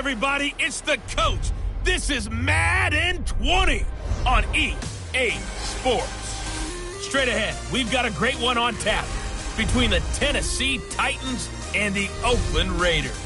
everybody, it's the coach. This is Madden 20 on EA Sports. Straight ahead, we've got a great one on tap between the Tennessee Titans and the Oakland Raiders.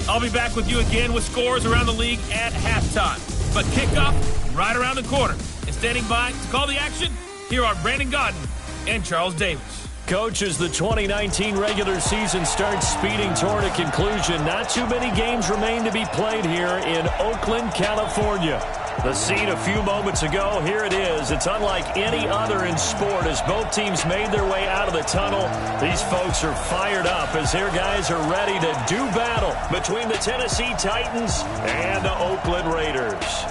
I'll be back with you again with scores around the league at halftime. But kickoff right around the corner. And standing by to call the action, here are Brandon Godden and Charles Davis. Coach, as the 2019 regular season starts speeding toward a conclusion, not too many games remain to be played here in Oakland, California. The scene a few moments ago, here it is. It's unlike any other in sport as both teams made their way out of the tunnel. These folks are fired up as their guys are ready to do battle between the Tennessee Titans and the Oakland Raiders.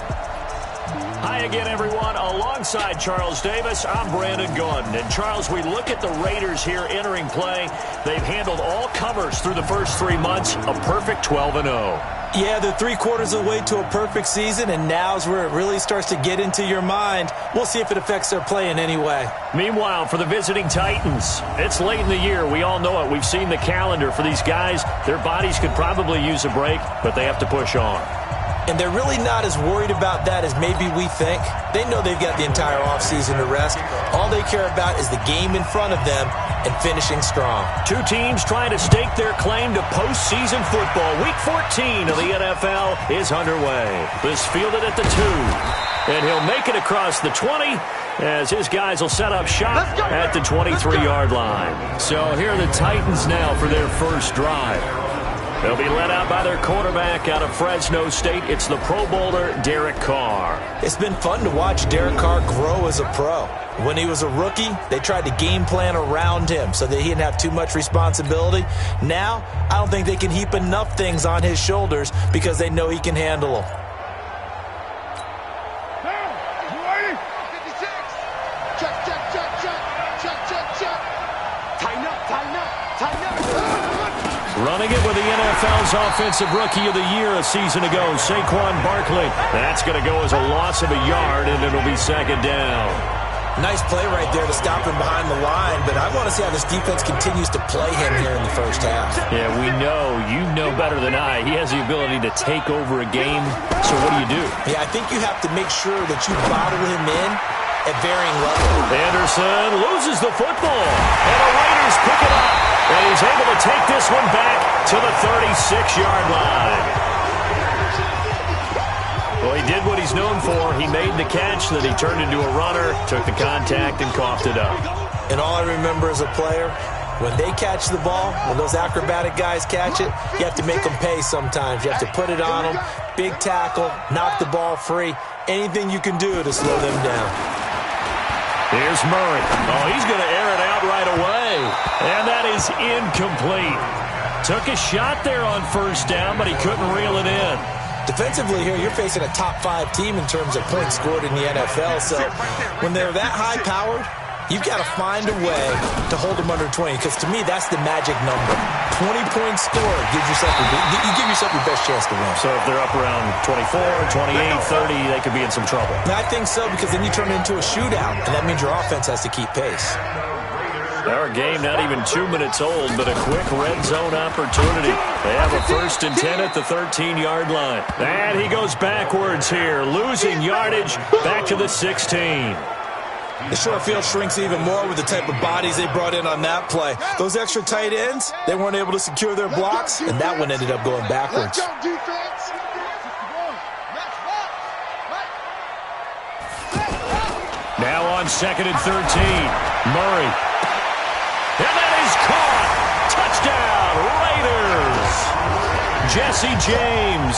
Hi again, everyone. Alongside Charles Davis, I'm Brandon Godden. And Charles, we look at the Raiders here entering play. They've handled all comers through the first 3 months, a perfect 12-0. Yeah, they're 3/4 of the way to a perfect season, and now's where it really starts to get into your mind. We'll see if it affects their play in any way. Meanwhile, for the visiting Titans, it's late in the year. We all know it. We've seen the calendar for these guys. Their bodies could probably use a break, but they have to push on. And they're really not as worried about that as maybe we think. They know they've got the entire offseason to rest. All they care about is the game in front of them and finishing strong. Two teams trying to stake their claim to postseason football. Week 14 of the NFL is underway. This fielded at the 2. And he'll make it across the 20 as his guys will set up shop at the 23-yard line. So here are the Titans now for their first drive. They'll be led out by their quarterback out of Fresno State. It's the Pro Bowler, Derek Carr. It's been fun to watch Derek Carr grow as a pro. When he was a rookie, they tried to game plan around him so that he didn't have too much responsibility. Now, I don't think they can heap enough things on his shoulders because they know he can handle them. Running it with the NFL's Offensive Rookie of the Year a season ago, Saquon Barkley. That's going to go as a loss of a yard, and it'll be second down. Nice play right there to stop him behind the line, but I want to see how this defense continues to play him here in the first half. Yeah, we know. You know better than I. He has the ability to take over a game, so what do? Yeah, I think you have to make sure that you bottle him in at varying levels. Anderson loses the football, and the Raiders pick it up. And he's able to take this one back to the 36-yard line. Well, he did what he's known for. He made the catch, then he turned into a runner, took the contact, and coughed it up. And all I remember as a player, when they catch the ball, when those acrobatic guys catch it, you have to make them pay sometimes. You have to put it on them, big tackle, knock the ball free, anything you can do to slow them down. Here's Murray. Oh, he's going to air it out right away. And that is incomplete. Took a shot there on first down, but he couldn't reel it in. Defensively here, you're facing a top-5 team in terms of points scored in the NFL. So when they're that high-powered, you've got to find a way to hold them under 20. Because to me, that's the magic number. 20 points scored gives yourself you give yourself your best chance to win. So if they're up around 24, 28, 30, they could be in some trouble. And I think so, because then you turn it into a shootout, and that means your offense has to keep pace. Our game not even 2 minutes old, but a quick red zone opportunity. They have a 1st and 10 at the 13-yard line. And he goes backwards here, losing yardage back to the 16. The short field shrinks even more with the type of bodies they brought in on that play. Those extra tight ends, they weren't able to secure their blocks, and that one ended up going backwards. Now on 2nd and 13, Murray. And that is caught. Touchdown, Raiders. Jesse James,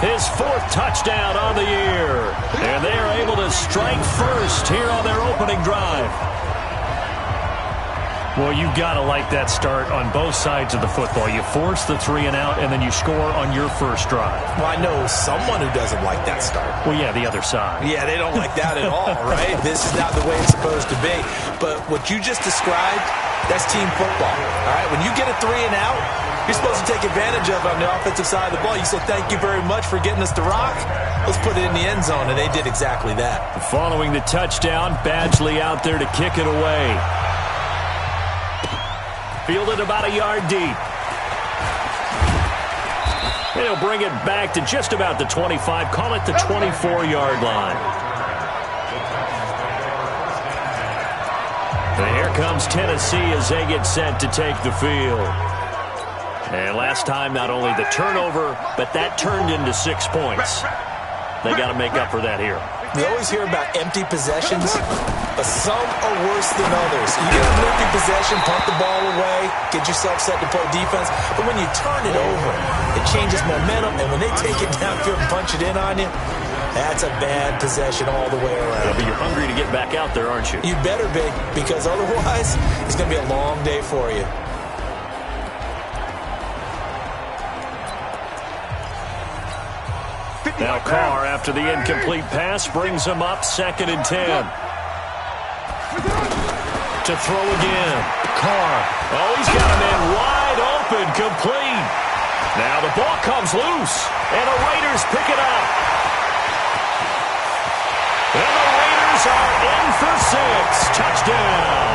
his 4th touchdown on the year. And they are able to strike first here on their opening drive. Well, you've got to like that start on both sides of the football. You force the 3 and out, and then you score on your first drive. Well, I know someone who doesn't like that start. Well, yeah, the other side. Yeah, they don't like that at all, right? This is not the way it's supposed to be. But what you just described, that's team football, all right? When you get a 3 and out, you're supposed to take advantage of it on the offensive side of the ball. You say, thank you very much for getting us to rock. Let's put it in the end zone, and they did exactly that. Following the touchdown, Badgley out there to kick it away. Fielded about a yard deep. And he'll bring it back to just about the 25. Call it the 24-yard line. And here comes Tennessee as they get set to take the field. And last time, not only the turnover, but that turned into 6 points. They got to make up for that here. We always hear about empty possessions, but some are worse than others. You get an empty possession, pump the ball away, get yourself set to play defense. But when you turn it over, it changes momentum. And when they take it downfield and punch it in on you, that's a bad possession all the way around. Yeah, but you're hungry to get back out there, aren't you? You better be, because otherwise it's going to be a long day for you. Now Carr, after the incomplete pass, brings him up 2nd and 10. To throw again. Carr. Oh, he's got a man wide open, complete. Now the ball comes loose, and the Raiders pick it up. And the Raiders are in for 6. Touchdown.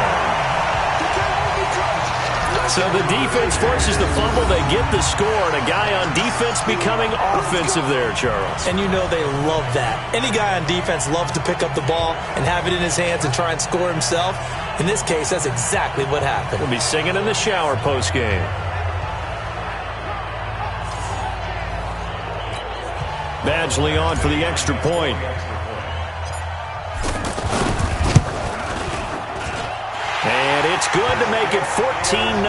So the defense forces the fumble. They get the score, and a guy on defense becoming offensive there, Charles. And you know they love that. Any guy on defense loves to pick up the ball and have it in his hands and try and score himself. In this case, that's exactly what happened. He'll be singing in the shower post-game. Badgley on for the extra point. And it's good to make it 14-0.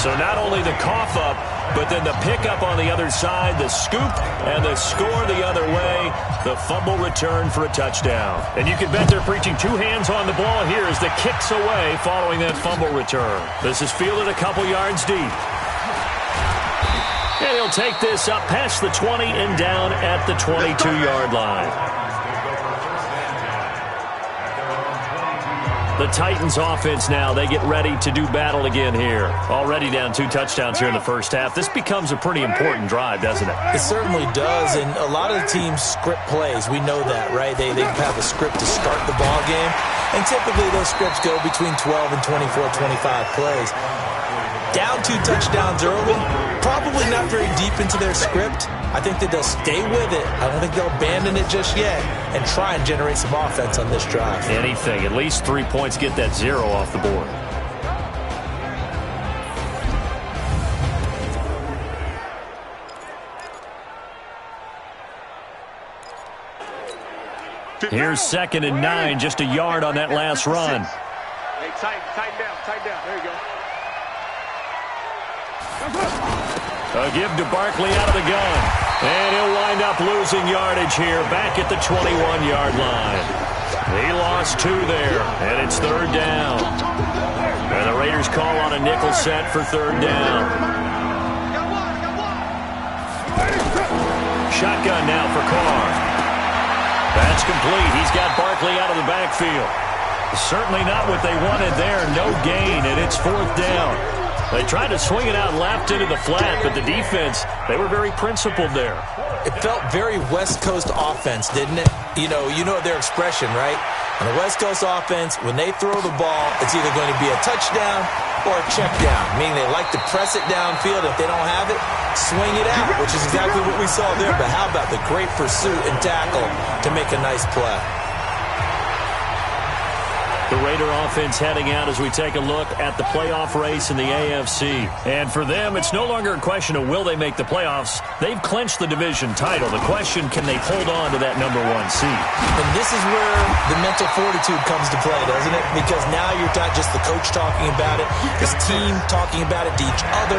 So not only the cough up, but then the pickup on the other side, the scoop, and the score the other way, the fumble return for a touchdown. And you can bet they're preaching 2 hands on the ball here as the kick's away following that fumble return. This is fielded a couple yards deep. And he'll take this up past the 20 and down at the 22-yard line. The Titans offense now, they get ready to do battle again here. Already down 2 touchdowns here in the first half. This becomes a pretty important drive, doesn't it? It certainly does, and a lot of the teams script plays. We know that, right? They have a script to start the ball game, and typically those scripts go between 12 and 24, 25 plays. Down 2 touchdowns early, probably not very deep into their script. I think that they'll stay with it. I don't think they'll abandon it just yet and try and generate some offense on this drive. Anything. At least 3 points, get that 0 off the board. Here's 2nd and 9, just a yard on that last run. Hey, tighten down. There you go. A give to Barkley out of the gun. And he'll wind up losing yardage here back at the 21-yard line. He lost 2 there, and it's 3rd down. And the Raiders call on a nickel set for 3rd down. Shotgun now for Carr. That's complete. He's got Barkley out of the backfield. Certainly not what they wanted there. No gain, and it's 4th down. They tried to swing it out left into the flat, but the defense, they were very principled there. It felt very West Coast offense, didn't it? You know their expression, right? On the West Coast offense, when they throw the ball, it's either going to be a touchdown or a check down, meaning they like to press it downfield. If they don't have it, swing it out, which is exactly what we saw there. But how about the great pursuit and tackle to make a nice play? The Raider offense heading out as we take a look at the playoff race in the AFC. And for them, it's no longer a question of will they make the playoffs. They've clinched the division title. The question, can they hold on to that #1 seed? And this is where the mental fortitude comes to play, doesn't it? Because now you're not just the coach talking about it, this team talking about it to each other,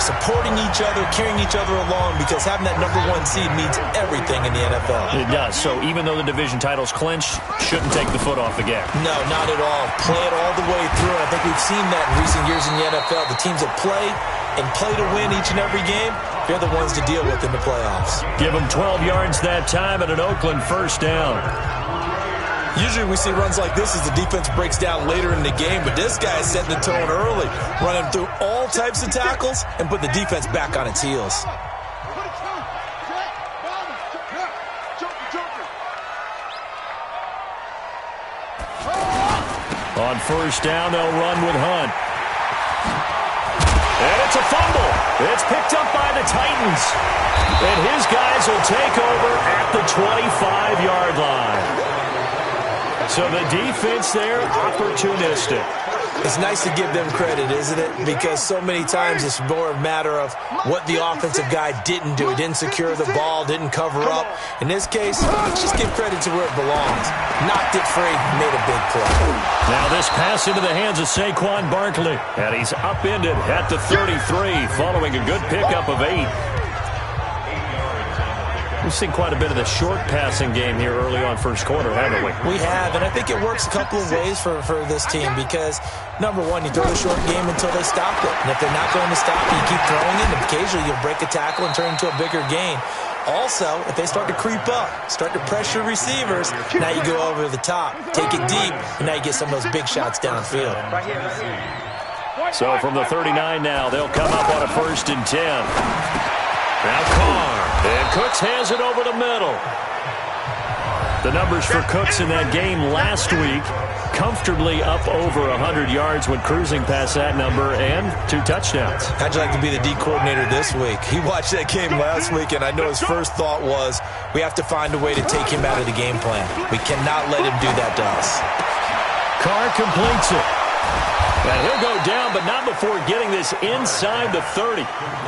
supporting each other, carrying each other along, because having that #1 seed means everything in the NFL. It does. So even though the division title's clinched, shouldn't take the foot off the gas. No, not at all. Play it all the way through. And I think we've seen that in recent years in the NFL. The teams that play and play to win each and every game, they're the ones to deal with in the playoffs. Give them 12 yards that time at an Oakland 1st down. Usually we see runs like this as the defense breaks down later in the game, but this guy is setting the tone early, running through all types of tackles and put the defense back on its heels. On 1st down, they'll run with Hunt. And it's a fumble. It's picked up by the Titans. And his guys will take over at the 25-yard line. So the defense there, opportunistic. It's nice to give them credit, isn't it? Because so many times it's more a matter of what the offensive guy didn't do. He didn't secure the ball, didn't cover up. In this case, let's just give credit to where it belongs. Knocked it free, made a big play. Now this pass into the hands of Saquon Barkley. And he's upended at the 33 following a good pickup of 8. We've seen quite a bit of the short passing game here early on first quarter, haven't we? We have, and I think it works a couple of ways for this team because, number one, you throw the short game until they stop it. And if they're not going to stop it, you keep throwing it, and occasionally you'll break a tackle and turn into a bigger gain. Also, if they start to creep up, start to pressure receivers, now you go over the top, take it deep, and now you get some of those big shots downfield. So from the 39 now, they'll come up on a 1st and 10. Now Carr. And Cooks hands it over the middle. The numbers for Cooks in that game last week, comfortably up over 100 yards when cruising past that number, and 2 touchdowns. How'd you like to be the D coordinator this week? He watched that game last week, and I know his first thought was, we have to find a way to take him out of the game plan. We cannot let him do that to us. Carr completes it. And he'll go down, but not before getting this inside the 30.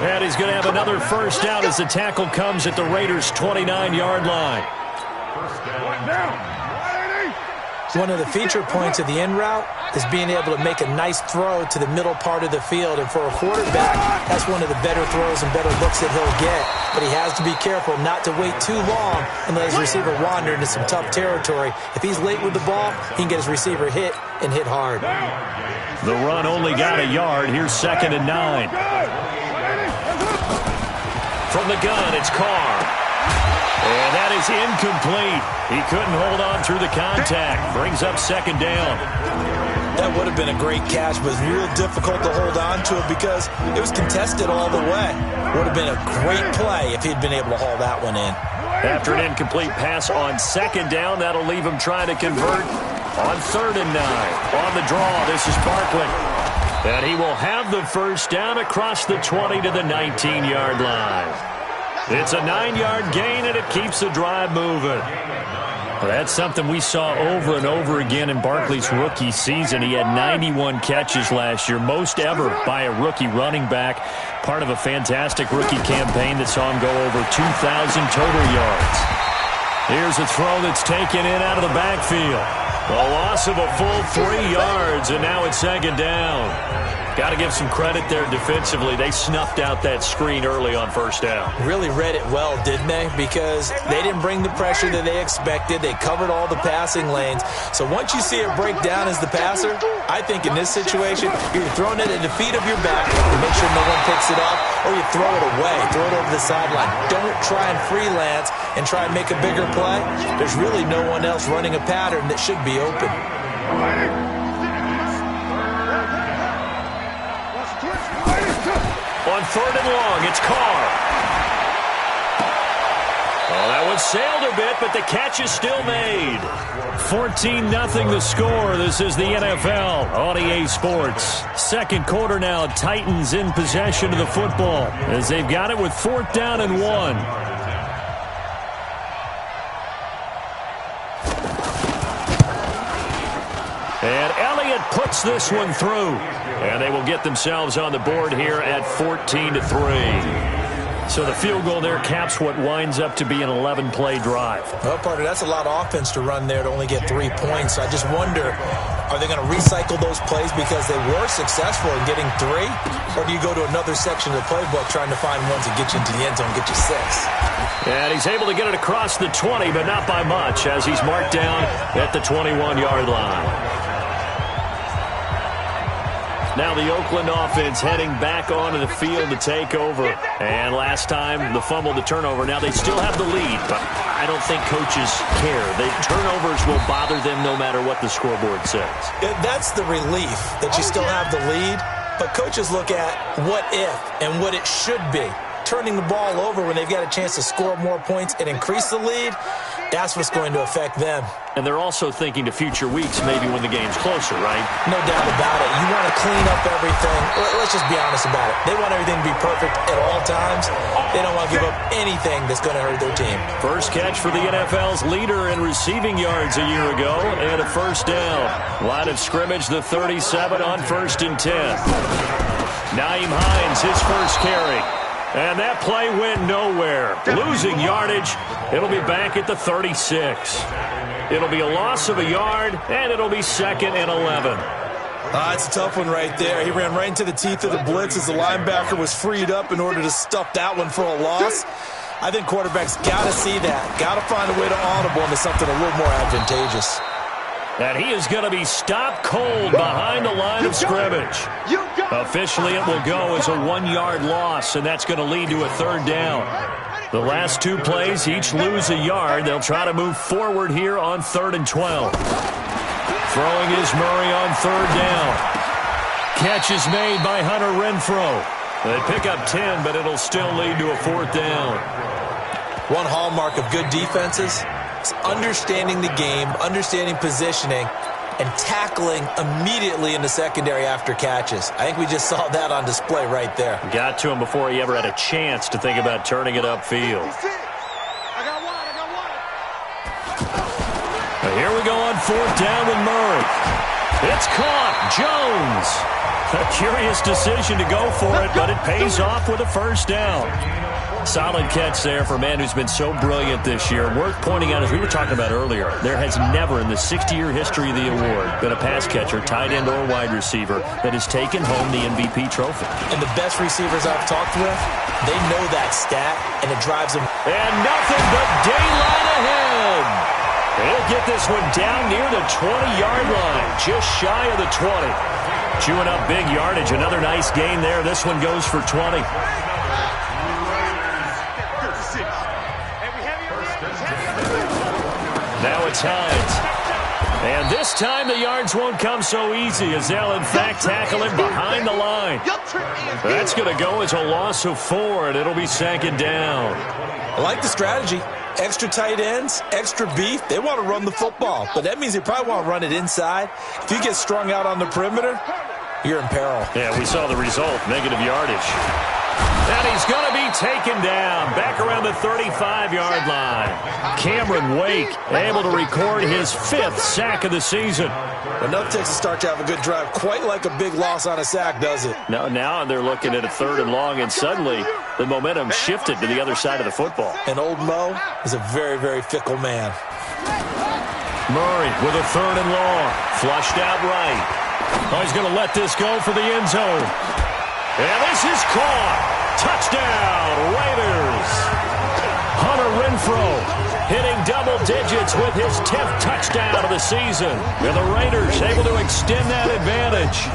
And he's going to have another first down as the tackle comes at the Raiders' 29-yard line. One of the feature points of the end route is being able to make a nice throw to the middle part of the field. And for a quarterback, that's one of the better throws and better looks that he'll get. But he has to be careful not to wait too long and let his receiver wander into some tough territory. If he's late with the ball, he can get his receiver hit and hit hard. The run only got a yard. Here's 2nd and 9. From the gun, it's Carr. And that is incomplete. He couldn't hold on through the contact. Brings up 2nd down. That would have been a great catch, but it's real difficult to hold on to it because it was contested all the way. Would have been a great play if he'd been able to haul that one in. After an incomplete pass on 2nd down, that'll leave him trying to convert on 3rd and 9. On the draw, this is Barkley. And he will have the first down across the 20 to the 19-yard line. It's a 9-yard gain, and it keeps the drive moving. Well, that's something we saw over and over again in Barkley's rookie season. He had 91 catches last year, most ever by a rookie running back, part of a fantastic rookie campaign that saw him go over 2,000 total yards. Here's a throw that's taken in out of the backfield. A loss of a full 3 yards, and now it's 2nd down. Got to give some credit there defensively. They snuffed out that screen early on 1st down. Really read it well, didn't they? Because they didn't bring the pressure that they expected. They covered all the passing lanes. So once you see it break down as the passer, I think in this situation, you're throwing it at the feet of your back to make sure no one picks it up, or you throw it away, throw it over the sideline. Don't try and freelance and try and make a bigger play. There's really no one else running a pattern that should be open. On 3rd and long, it's Carr. Oh, that one sailed a bit, but the catch is still made. 14-0 the score. This is the NFL on EA Sports. 2nd quarter now, Titans in possession of the football as they've got it with 4th down and 1. And Elliott puts this one through. And they will get themselves on the board here at 14-3. So the field goal there caps what winds up to be an 11-play drive. Well, partner, that's a lot of offense to run there to only get 3 points. I just wonder, are they going to recycle those plays because they were successful in getting 3? Or do you go to another section of the playbook trying to find ones that get you into the end zone and get you 6? And he's able to get it across the 20, but not by much, as he's marked down at the 21-yard line. Now the Oakland offense heading back onto the field to take over. And last time, the fumble, the turnover. Now they still have the lead, but I don't think coaches care. The turnovers will bother them no matter what the scoreboard says. That's the relief, that you still have the lead. But coaches look at what if and what it should be. Turning the ball over when they've got a chance to score more points and increase the lead, That's what's going to affect them. And they're also thinking to future weeks, maybe when the game's closer, right? No doubt about it. You want to clean up everything. Let's just be honest about it. They want everything to be perfect at all times. They don't want to give up anything that's going to hurt their team. First catch for the NFL's leader in receiving yards a year ago, and a first down. Line of scrimmage, the 37 on 1st and 10. Nyheim Hines, his first carry. And that play went nowhere. Losing yardage. It'll be back at the 36. It'll be a loss of a yard, and it'll be 2nd and 11. It's a tough one right there. He ran right into the teeth of the blitz as the linebacker was freed up in order to stuff that one for a loss. I think quarterbacks got to see that. Got to find a way to audible into something a little more advantageous. And he is going to be stopped cold behind the line of scrimmage. Officially, it will go as a 1-yard loss, and that's going to lead to a 3rd down. The last 2 plays each lose a yard. They'll try to move forward here on 3rd and 12. Throwing is Murray on 3rd down. Catch is made by Hunter Renfrow. They pick up 10, but it'll still lead to a 4th down. One hallmark of good defenses is understanding the game, understanding positioning, and tackling immediately in the secondary after catches. I think we just saw that on display right there. Got to him before he ever had a chance to think about turning it upfield. Here we go on 4th down with Murray. It's caught. Jones. A curious decision to go for it, but it pays off with a first down. Solid catch there for a man who's been so brilliant this year. Worth pointing out, as we were talking about earlier, there has never in the 60-year history of the award been a pass catcher, tight end, or wide receiver that has taken home the MVP trophy. And the best receivers I've talked with, they know that stat, and it drives them. And nothing but daylight ahead. He'll get this one down near the 20-yard line, just shy of the 20. Chewing up big yardage. Another nice gain there. This one goes for 20. Now it's Hines. And this time the yards won't come so easy as they'll in fact tackle him behind the line. That's going to go as a loss of 4, and it'll be 2nd down. I like the strategy. Extra tight ends, extra beef. They want to run the football, but that means they probably want to run it inside. If you get strung out on the perimeter, you're in peril. Yeah, we saw the result, negative yardage. And he's going to be taken down back around the 35-yard line. Cameron Wake able to record his 5th sack of the season. Enough takes to start to have a good drive. Quite like a big loss on a sack, does it? Now they're looking at a 3rd and long, and suddenly the momentum shifted to the other side of the football. And old Mo is a very, very fickle man. Murray with a 3rd and long. Flushed out right. Oh, he's going to let this go for the end zone. And this is caught. Touchdown, Raiders. Hunter Renfrow hitting double digits with his 10th touchdown of the season. And the Raiders able to extend that advantage.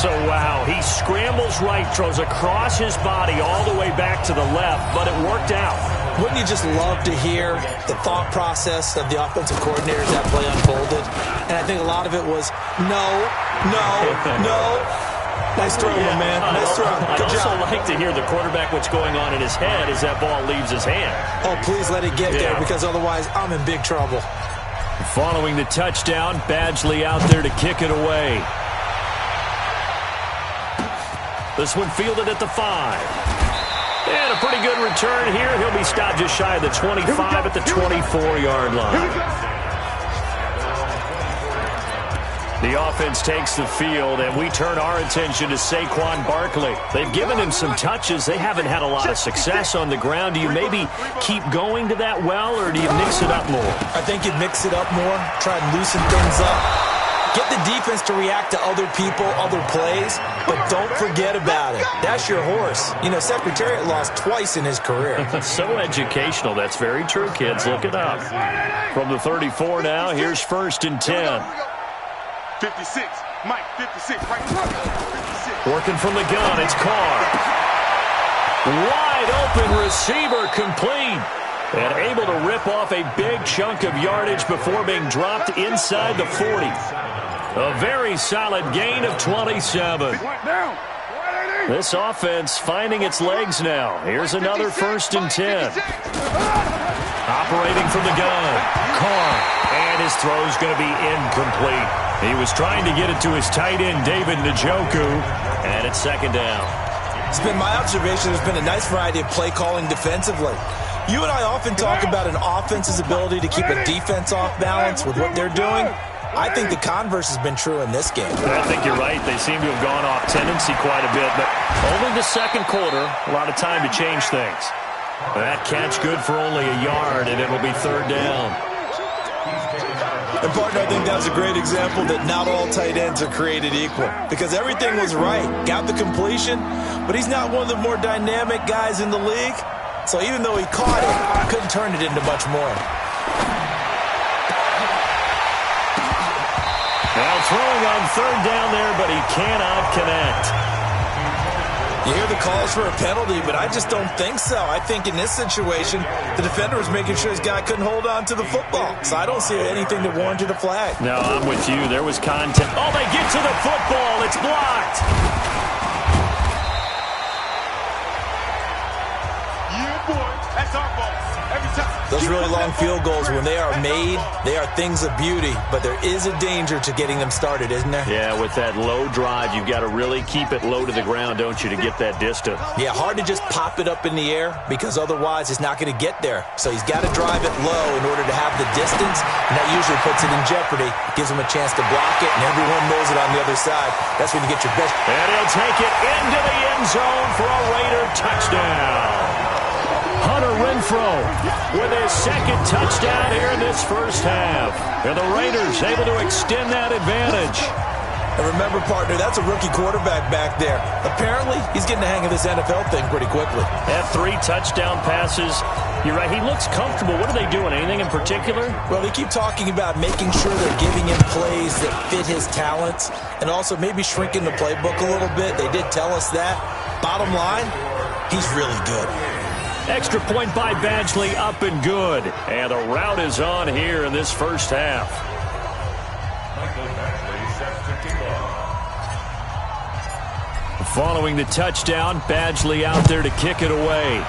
So, wow, he scrambles right, throws across his body all the way back to the left, but it worked out. Wouldn't you just love to hear the thought process of the offensive coordinators that play unfolded? And I think a lot of it was, no. Nice throw, my man. Nice throw. Good job. I'd also like to hear the quarterback what's going on in his head as that ball leaves his hand. Oh, please let it get there, because otherwise I'm in big trouble. Following the touchdown, Badgley out there to kick it away. This one fielded at the 5. And a pretty good return here. He'll be stopped just shy of the 25 at the 24-yard line. The offense takes the field, and we turn our attention to Saquon Barkley. They've given him some touches. They haven't had a lot of success on the ground. Do you maybe keep going to that well, or do you mix it up more? I think you mix it up more, try and loosen things up. Get the defense to react to other people, other plays, but don't forget about it. That's your horse. You know, Secretariat lost twice in his career. So educational. That's very true, kids. Look it up. From the 34 now, here's 1st and 10. 56, Mike, 56, right. 56. Working from the gun, it's Carr. Wide open receiver complete. And able to rip off a big chunk of yardage before being dropped inside the 40. A very solid gain of 27. This offense finding its legs now. Here's another 1st and 10. Operating from the gun. Carr. And his throw's going to be incomplete. He was trying to get it to his tight end, David Njoku. And it's second down. It's been my observation there's been a nice variety of play calling defensively. You and I often talk about an offense's ability to keep a defense off balance with what they're doing. I think the converse has been true in this game. I think you're right. They seem to have gone off tendency quite a bit, but only the second quarter, a lot of time to change things. That catch good for only a yard, and it'll be third down. And, partner, I think that was a great example that not all tight ends are created equal because everything was right. Got the completion, but he's not one of the more dynamic guys in the league. So even though he caught it, couldn't turn it into much more. Now throwing on third down there, but he cannot connect. You hear the calls for a penalty, but I just don't think so. I think in this situation, the defender was making sure his guy couldn't hold on to the football. So I don't see anything that warranted a flag. No, I'm with you. There was contact. Oh, they get to the football. It's blocked. Yeah, boy. That's our ball. Every time. Those really long field goals, when they are made, they are things of beauty. But there is a danger to getting them started, isn't there? Yeah, with that low drive, you've got to really keep it low to the ground, don't you, to get that distance. Yeah, hard to just pop it up in the air because otherwise it's not going to get there. So he's got to drive it low in order to have the distance, and that usually puts it in jeopardy, gives him a chance to block it, and everyone knows it on the other side. That's when you get your best. And he'll take it into the end zone for a Raider touchdown. Hunter Renfrow with his second touchdown here in this first half. And the Raiders able to extend that advantage. And remember, partner, that's a rookie quarterback back there. Apparently, he's getting the hang of this NFL thing pretty quickly. Had 3 touchdown passes. You're right, he looks comfortable. What are they doing? Anything in particular? Well, they keep talking about making sure they're giving him plays that fit his talents and also maybe shrinking the playbook a little bit. They did tell us that. Bottom line, he's really good. Extra point by Badgley, up and good. And the route is on here in this first half. Following the touchdown, Badgley out there to kick it away.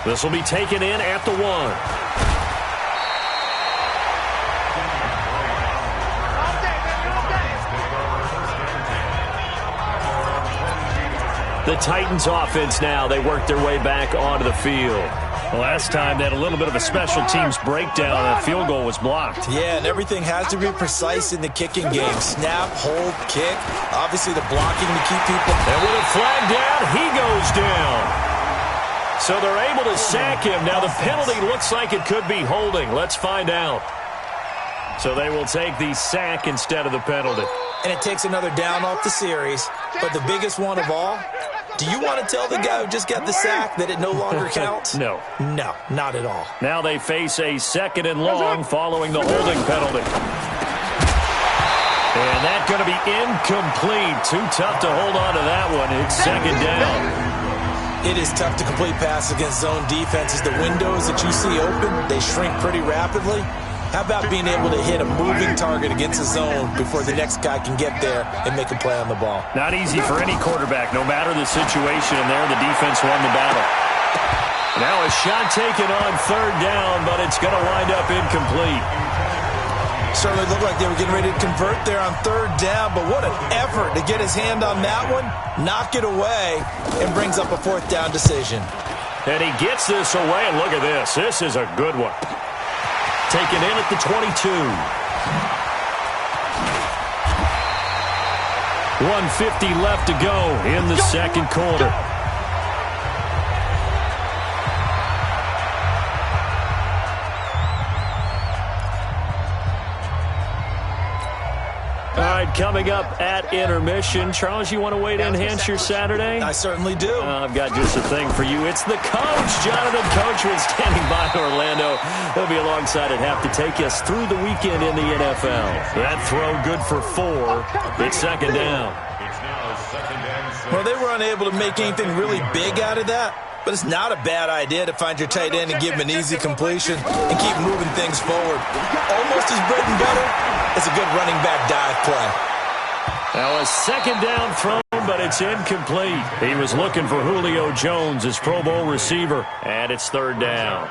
This will be taken in at the 1. The Titans offense now, they work their way back onto the field. Last time they had a little bit of a special teams breakdown. That field goal was blocked. Yeah, and everything has to be precise in the kicking game. Snap, hold, kick. Obviously the blocking to keep people. And with a flag down, he goes down. So they're able to sack him. Now the penalty looks like it could be holding. Let's find out. So they will take the sack instead of the penalty. And it takes another down off the series. But the biggest one of all, do you want to tell the guy who just got the sack that it no longer counts? No. No, not at all. Now they face a 2nd and long following the holding penalty. And that's going to be incomplete. Too tough to hold on to that one. It's 2nd down. It is tough to complete pass against zone defenses. The windows that you see open, they shrink pretty rapidly. How about being able to hit a moving target against a zone before the next guy can get there and make a play on the ball? Not easy for any quarterback, no matter the situation, and there the defense won the battle. Now a shot taken on 3rd down, but it's going to wind up incomplete. Certainly looked like they were getting ready to convert there on 3rd down, but what an effort to get his hand on that one, knock it away, and brings up a 4th down decision. And he gets this away, and look at this. This is a good one. Taken in at the 22. 1:50 left to go in the second quarter. All right, coming up at intermission. Charles, you want to wait to enhance your Saturday? I certainly do. I've got just a thing for you. It's the coach, Jonathan Coachman, standing by Orlando. He'll be alongside at half to take us through the weekend in the NFL. That throw good for 4. It's 2nd down. Well, they were unable to make anything really big out of that. But it's not a bad idea to find your tight end and give him an easy completion and keep moving things forward. Almost as bread and butter as a good running back dive play. Now a 2nd down thrown but it's incomplete. He was looking for Julio Jones, his Pro Bowl receiver, and it's third down.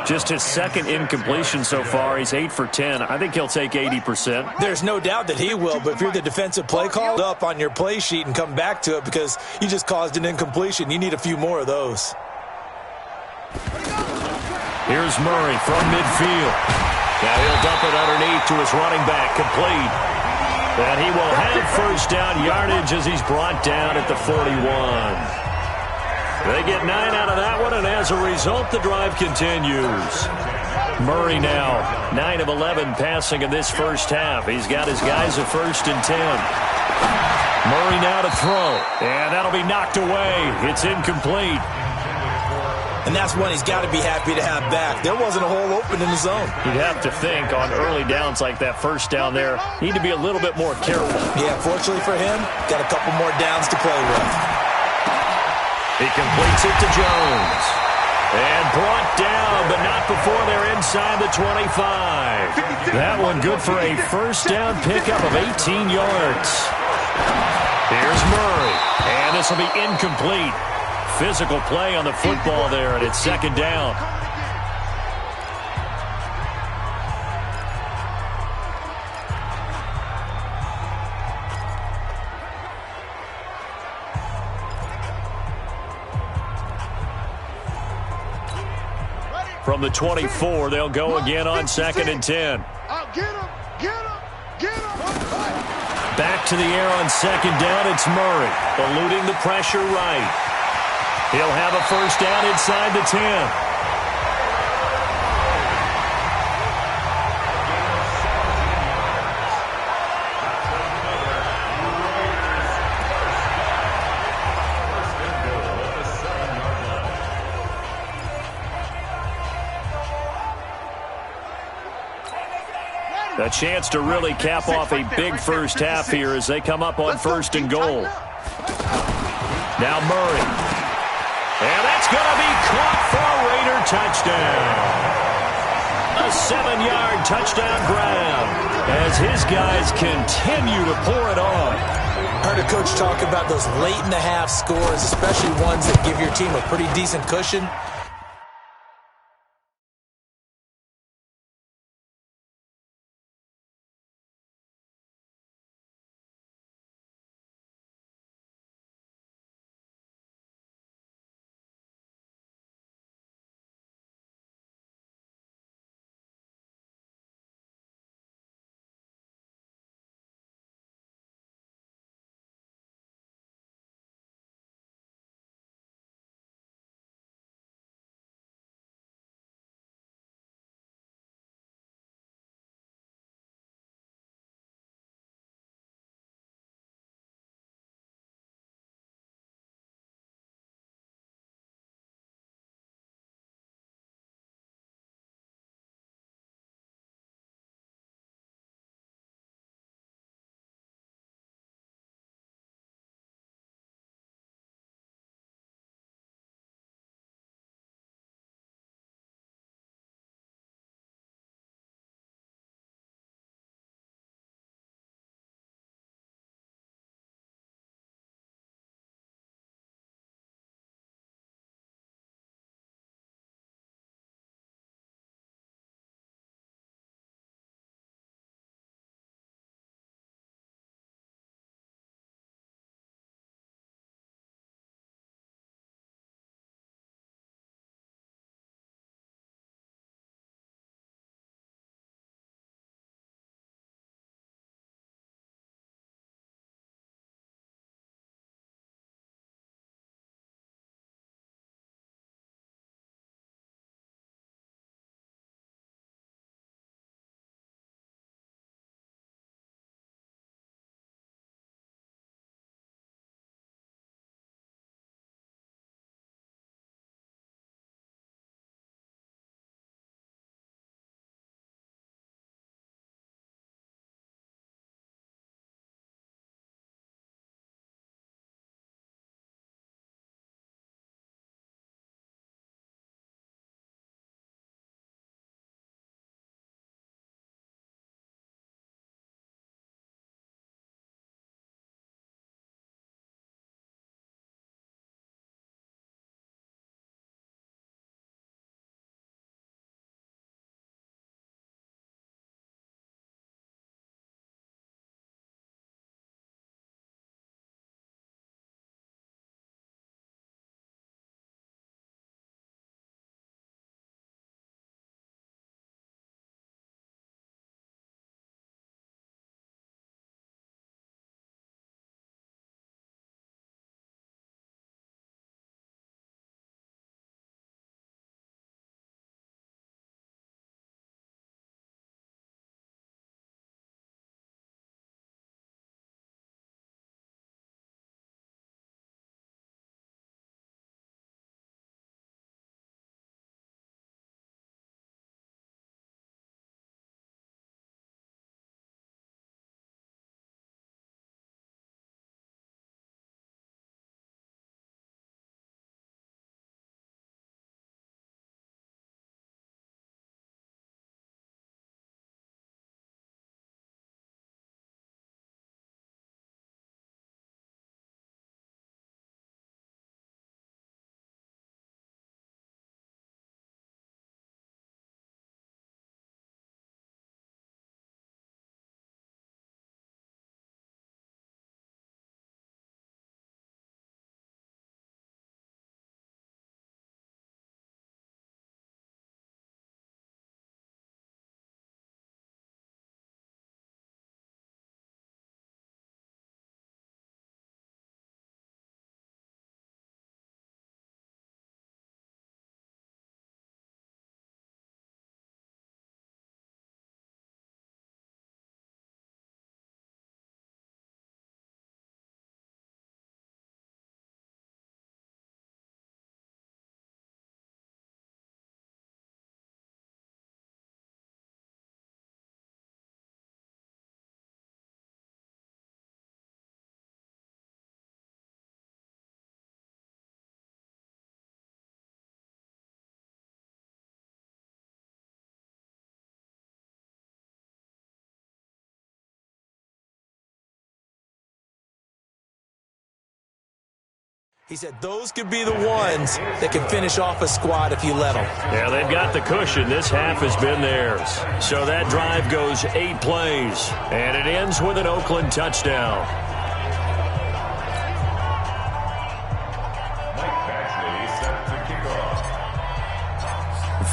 Just his second incompletion so far. He's 8 for 10. I think he'll take 80%. There's no doubt that he will, but if you're the defensive play call, up on your play sheet and come back to it because you just caused an incompletion. You need a few more of those. Here's Murray from midfield. Now he'll dump it underneath to his running back, complete. And he will have first down yardage as he's brought down at the 41. They get 9 out of that one, and as a result, the drive continues. Murray now, 9 of 11 passing in this first half. He's got his guys at 1st and 10. Murray now to throw, and that'll be knocked away. It's incomplete. And that's one he's got to be happy to have back. There wasn't a hole open in the zone. You'd have to think on early downs like that first down there, need to be a little bit more careful. Yeah, fortunately for him, got a couple more downs to play with. He completes it to Jones. And brought down, but not before they're inside the 25. That one good for a first down pickup of 18 yards. Here's Murray. And this will be incomplete. Physical play on the football there, and it's second down. From the 24, they'll go again on 2nd and 10. Back to the air on 2nd down, it's Murray, eluding the pressure right. He'll have a first down inside the 10. A chance to really cap off a big first half here as they come up on 1st and goal. Now Murray. And that's going to be caught for a Raider touchdown. A 7-yard touchdown grab as his guys continue to pour it on. Heard a coach talk about those late-in-the-half scores, especially ones that give your team a pretty decent cushion. He said those could be the ones that can finish off a squad if you let them. Yeah, they've got the cushion. This half has been theirs. So that drive goes 8 plays, and it ends with an Oakland touchdown.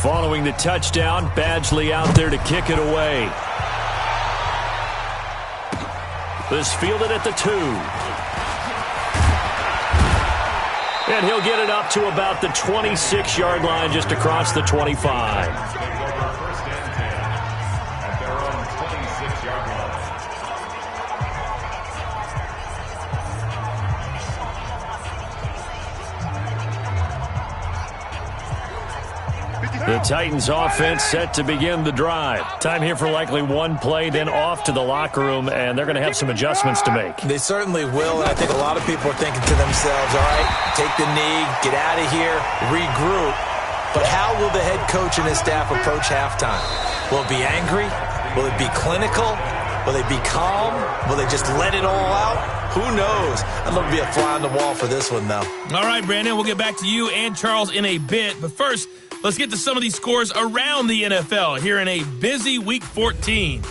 Following the touchdown, Badgley out there to kick it away. This fielded at the 2. And he'll get it up to about the 26-yard line just across the 25. The Titans offense set to begin the drive. Time here for likely one play, then off to the locker room, and they're going to have some adjustments to make. They certainly will, and I think a lot of people are thinking to themselves, all right, take the knee, get out of here, regroup. But how will the head coach and his staff approach halftime? Will it be angry? Will it be clinical? Will they be calm? Will they just let it all out? Who knows? I'd love to be a fly on the wall for this one, though. All right, Brandon, we'll get back to you and Charles in a bit. But first, let's get to some of these scores around the NFL here in a busy Week 14.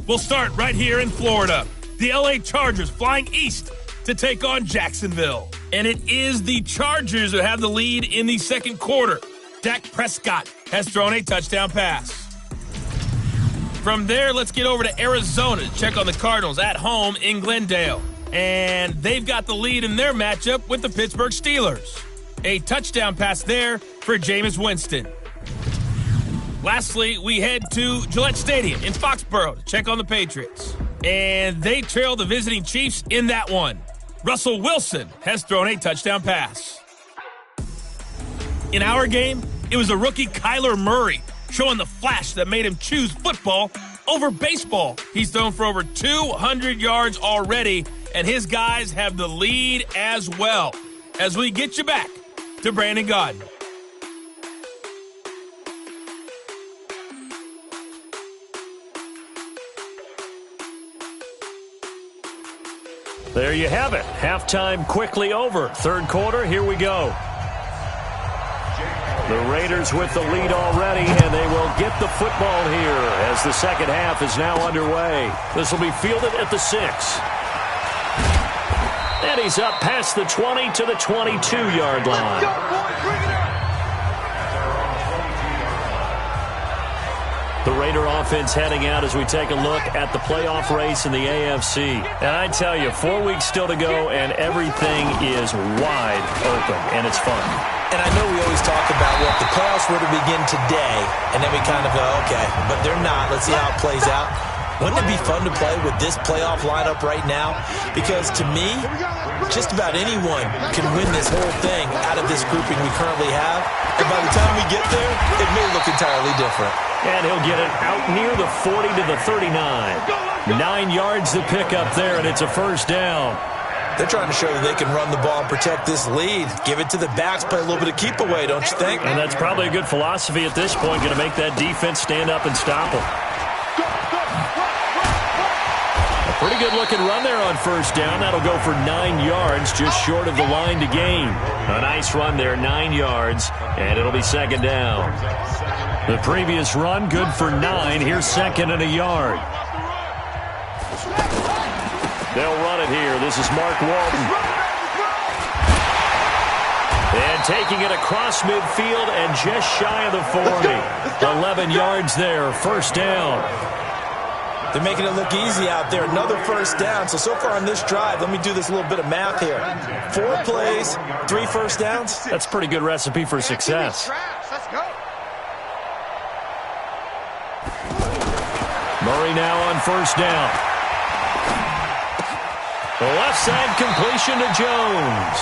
We'll start right here in Florida. The LA Chargers flying east to take on Jacksonville. And it is the Chargers who have the lead in the second quarter. Dak Prescott has thrown a touchdown pass. From there, let's get over to Arizona to check on the Cardinals at home in Glendale. And they've got the lead in their matchup with the Pittsburgh Steelers. A touchdown pass there for Jameis Winston. Lastly, we head to Gillette Stadium in Foxborough to check on the Patriots. And they trail the visiting Chiefs in that one. Russell Wilson has thrown a touchdown pass. In our game, it was a rookie Kyler Murray showing the flash that made him choose football over baseball. He's thrown for over 200 yards already, and his guys have the lead as well. As we get you back to Brandon Gaudin. There you have it. Halftime quickly over. Third quarter, here we go. The Raiders with the lead already, and they will get the football here as the second half is now underway. This will be fielded at the 6. And he's up past the 20 to the 22-yard line. The Raider offense heading out as we take a look at the playoff race in the AFC. And I tell you, 4 weeks still to go, and everything is wide open, and it's fun. And I know we always talk about, well, if the playoffs were to begin today, and then we kind of go, okay, but they're not. Let's see how it plays out. Wouldn't it be fun to play with this playoff lineup right now? Because to me, just about anyone can win this whole thing out of this grouping we currently have. And by the time we get there, it may look entirely different. And he'll get it out near the 40 to the 39. 9 yards to pick up there, and it's a first down. They're trying to show that they can run the ball and protect this lead. Give it to the backs, play a little bit of keep away, don't you think? And that's probably a good philosophy at this point, going to make that defense stand up and stop them. A pretty good-looking run there on first down. That'll go for 9 yards, just short of the line to gain. A nice run there, 9 yards, and it'll be second down. The previous run, good for 9. Here's second and a yard. They'll run it here. This is Mark Walton. And taking it across midfield and just shy of the 40. 11 yards there, first down. They're making it look easy out there. Another first down. So far on this drive, let me do this little bit of math here. 4 plays, 3 first downs. That's a pretty good recipe for success. Let's go. Murray now on first down. The left side completion to Jones.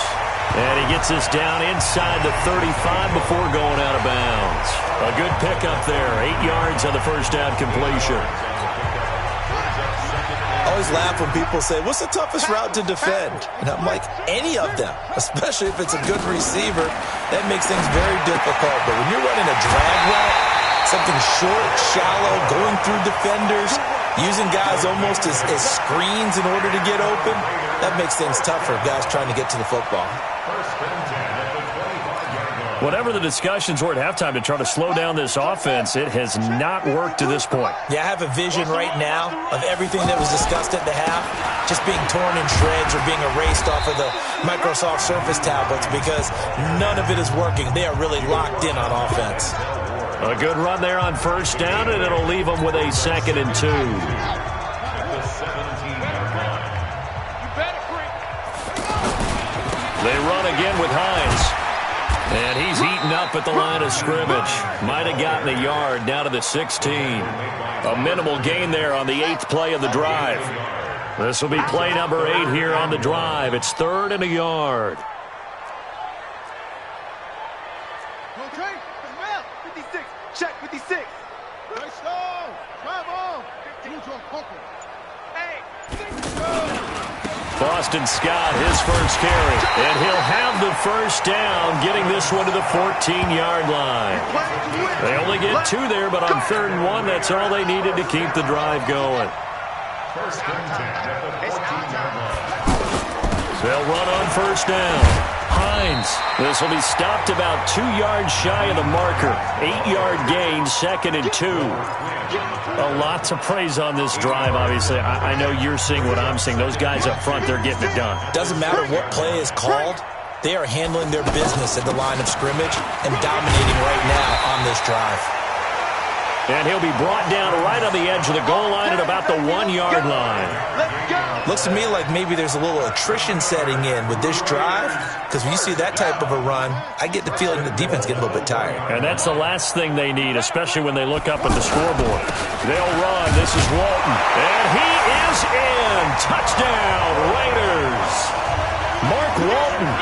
And he gets us down inside the 35 before going out of bounds. A good pickup there. 8 yards on the first down completion. I always laugh when people say, what's the toughest route to defend? And I'm like, any of them, especially if it's a good receiver. That makes things very difficult. But when you're running a drag route, something short, shallow, going through defenders, using guys almost as screens in order to get open, that makes things tough for guys trying to get to the football. Whatever the discussions were at halftime to try to slow down this offense, it has not worked to this point. Yeah, I have a vision right now of everything that was discussed at the half just being torn in shreds or being erased off of the Microsoft Surface tablets because none of it is working. They are really locked in on offense. A good run there on first down, and it'll leave them with a 2nd and 2. They run again with Hines. And he's eaten up at the line of scrimmage. Might have gotten a yard down to the 16. A minimal gain there on the 8th play of the drive. This will be play number 8 here on the drive. It's 3rd and a yard. Okay, 56. Check 56. Let's go. Come on. Hey, Boston Scott, his first carry. And he'll have the first down, getting this one to the 14-yard line. They only get 2 there, but on 3rd and 1, that's all they needed to keep the drive going. They'll run on first down. Hines. This will be stopped about 2 yards shy of the marker. 8-yard gain, 2nd and 2. A lot to praise on this drive, obviously. I know you're seeing what I'm seeing. Those guys up front, they're getting it done. Doesn't matter what play is called. They are handling their business at the line of scrimmage and dominating right now on this drive. And he'll be brought down right on the edge of the goal line at about the 1-yard line. Looks to me like maybe there's a little attrition setting in with this drive, because when you see that type of a run, I get the feeling the defense getting a little bit tired. And that's the last thing they need, especially when they look up at the scoreboard. They'll run. This is Walton. And he is in. Touchdown, Raiders. Mark Walton,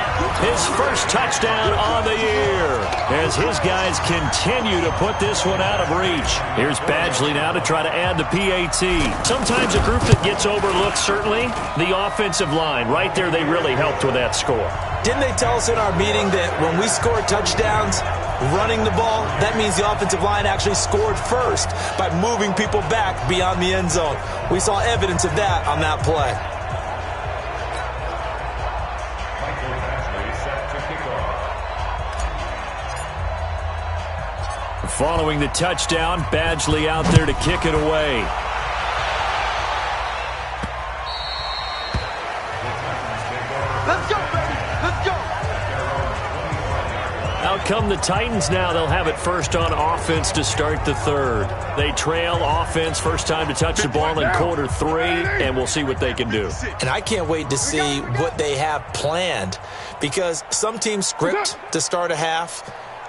his first touchdown on the year, as his guys continue to put this one out of reach. Here's Badgley now to try to add the PAT. Sometimes a group that gets overlooked, certainly, the offensive line. Right there, they really helped with that score. Didn't they tell us in our meeting that when we score touchdowns running the ball, that means the offensive line actually scored first by moving people back beyond the end zone? We saw evidence of that on that play. Following the touchdown, Badgley out there to kick it away. Let's go, baby. Let's go. Out come the Titans now. They'll have it first on offense to start the 3rd. They trail offense, first time to touch the ball in quarter 3, and we'll see what they can do. And I can't wait to see what they have planned, because some teams script to start a half.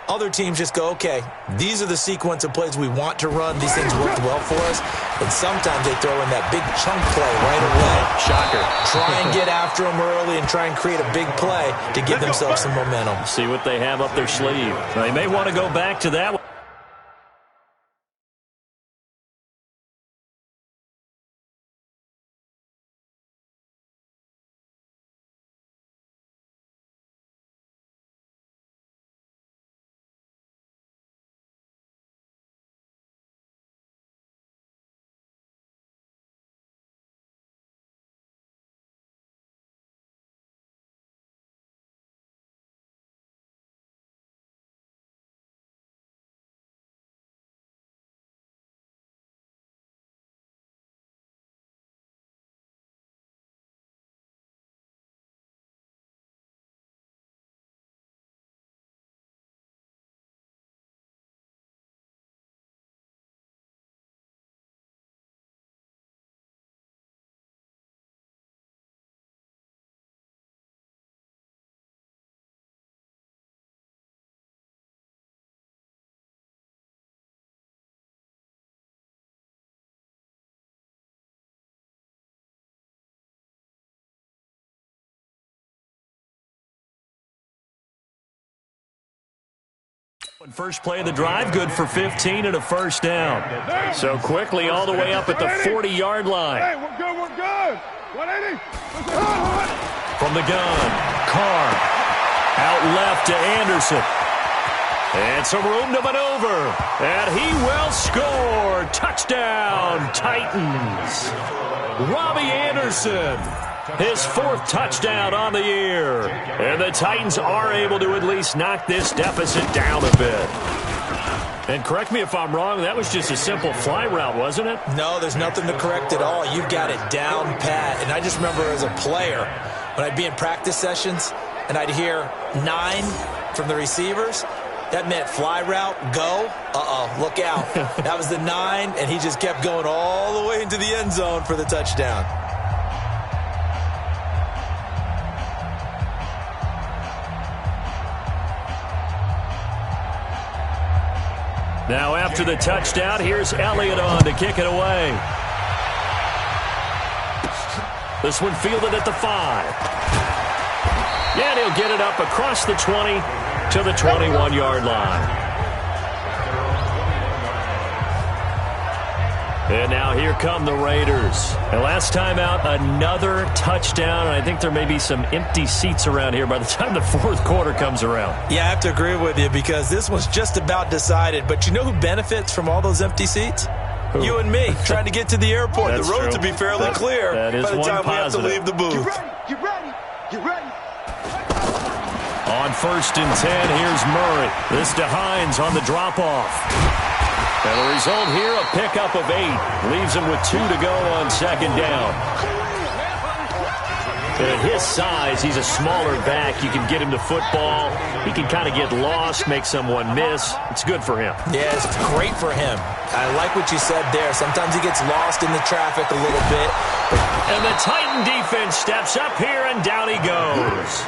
Other teams just go, okay, these are the sequence of plays we want to run. These things worked well for us. And sometimes they throw in that big chunk play right away. Shocker. Try and get after them early and try and create a big play to give themselves some momentum. See what they have up their sleeve. They may want to go back to that one. First play of the drive, good for 15 and a first down. So quickly all the way up at the 40-yard line. Hey, we're good, we're good. 180. From the gun, Carr. Out left to Anderson. And some room to maneuver. And he will score. Touchdown, Titans. Robbie Anderson, his 4th touchdown on the year. And the Titans are able to at least knock this deficit down a bit. And correct me if I'm wrong, that was just a simple fly route, wasn't it? No, there's nothing to correct at all. You've got it down pat. And I just remember as a player, when I'd be in practice sessions and I'd hear 9 from the receivers, that meant fly route, go. Look out. That was the 9, and he just kept going all the way into the end zone for the touchdown. Now after the touchdown, here's Elliott on to kick it away. This one fielded at the 5. Yeah, and he'll get it up across the 20 to the 21-yard line. And now here come the Raiders. And last time out, another touchdown. And I think there may be some empty seats around here by the time the 4th quarter comes around. Yeah, I have to agree with you because this one's just about decided. But you know who benefits from all those empty seats? Who? You and me, trying to get to the airport. The roads will be fairly clear by the time we have to leave the booth. Get ready. Get ready. On 1st and 10, here's Murray. This to Hines on the drop-off. And the result here, a pickup of 8. Leaves him with 2 to go on 2nd down. And at his size, he's a smaller back. You can get him to football. He can kind of get lost, make someone miss. It's good for him. Yeah, it's great for him. I like what you said there. Sometimes he gets lost in the traffic a little bit. And the Titan defense steps up here, and down he goes.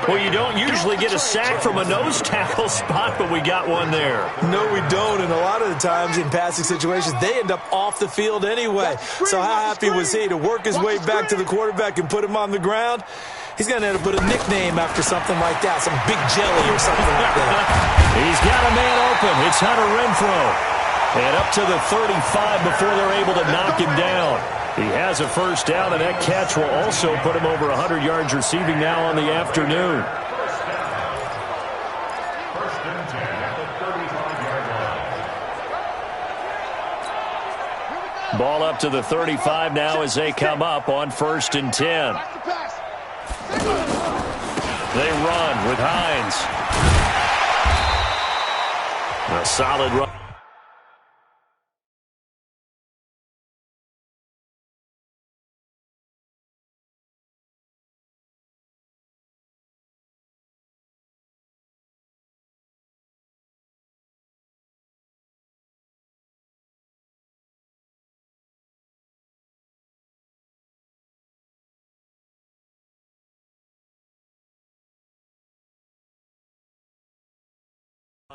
Well, you don't usually get a sack from a nose tackle spot, but we got one there. No, we don't, and a lot of the times in passing situations, they end up off the field anyway. So how happy was he to work his way back to the quarterback and put him on the ground? He's going to end up with a nickname after something like that, some big jelly or something like that. He's got a man open. It's Hunter Renfrow. And up to the 35 before they're able to knock him down. He has a 1st down, and that catch will also put him over 100 yards receiving now on the afternoon. Ball up to the 35 now as they come up on 1st and 10. They run with Hines. A solid run.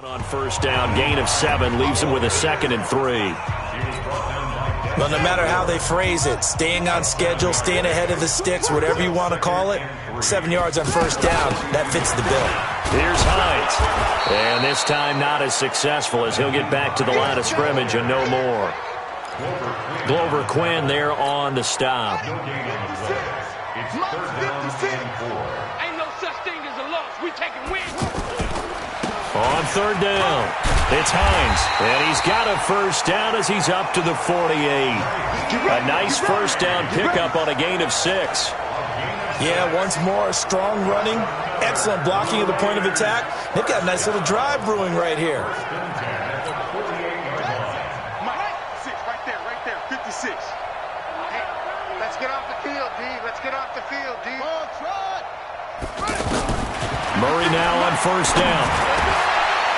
On 1st down, gain of 7, leaves him with a 2nd and 3. Well, no matter how they phrase it, staying on schedule, staying ahead of the sticks, whatever you want to call it, 7 yards on 1st down, that fits the bill. Here's Hines. And this time not as successful as he'll get back to the line of scrimmage and no more. Glover Quinn there on the stop. Ain't no such thing as a loss. We taking wins. On 3rd down, it's Hines, and he's got a 1st down as he's up to the 48. A nice 1st down pickup on a gain of 6. Yeah, once more, strong running, excellent blocking at the point of attack. They've got a nice little drive brewing right here. Right there, 56. Hey, let's get off the field, D. Let's get off the field, D. Murray now on 1st down.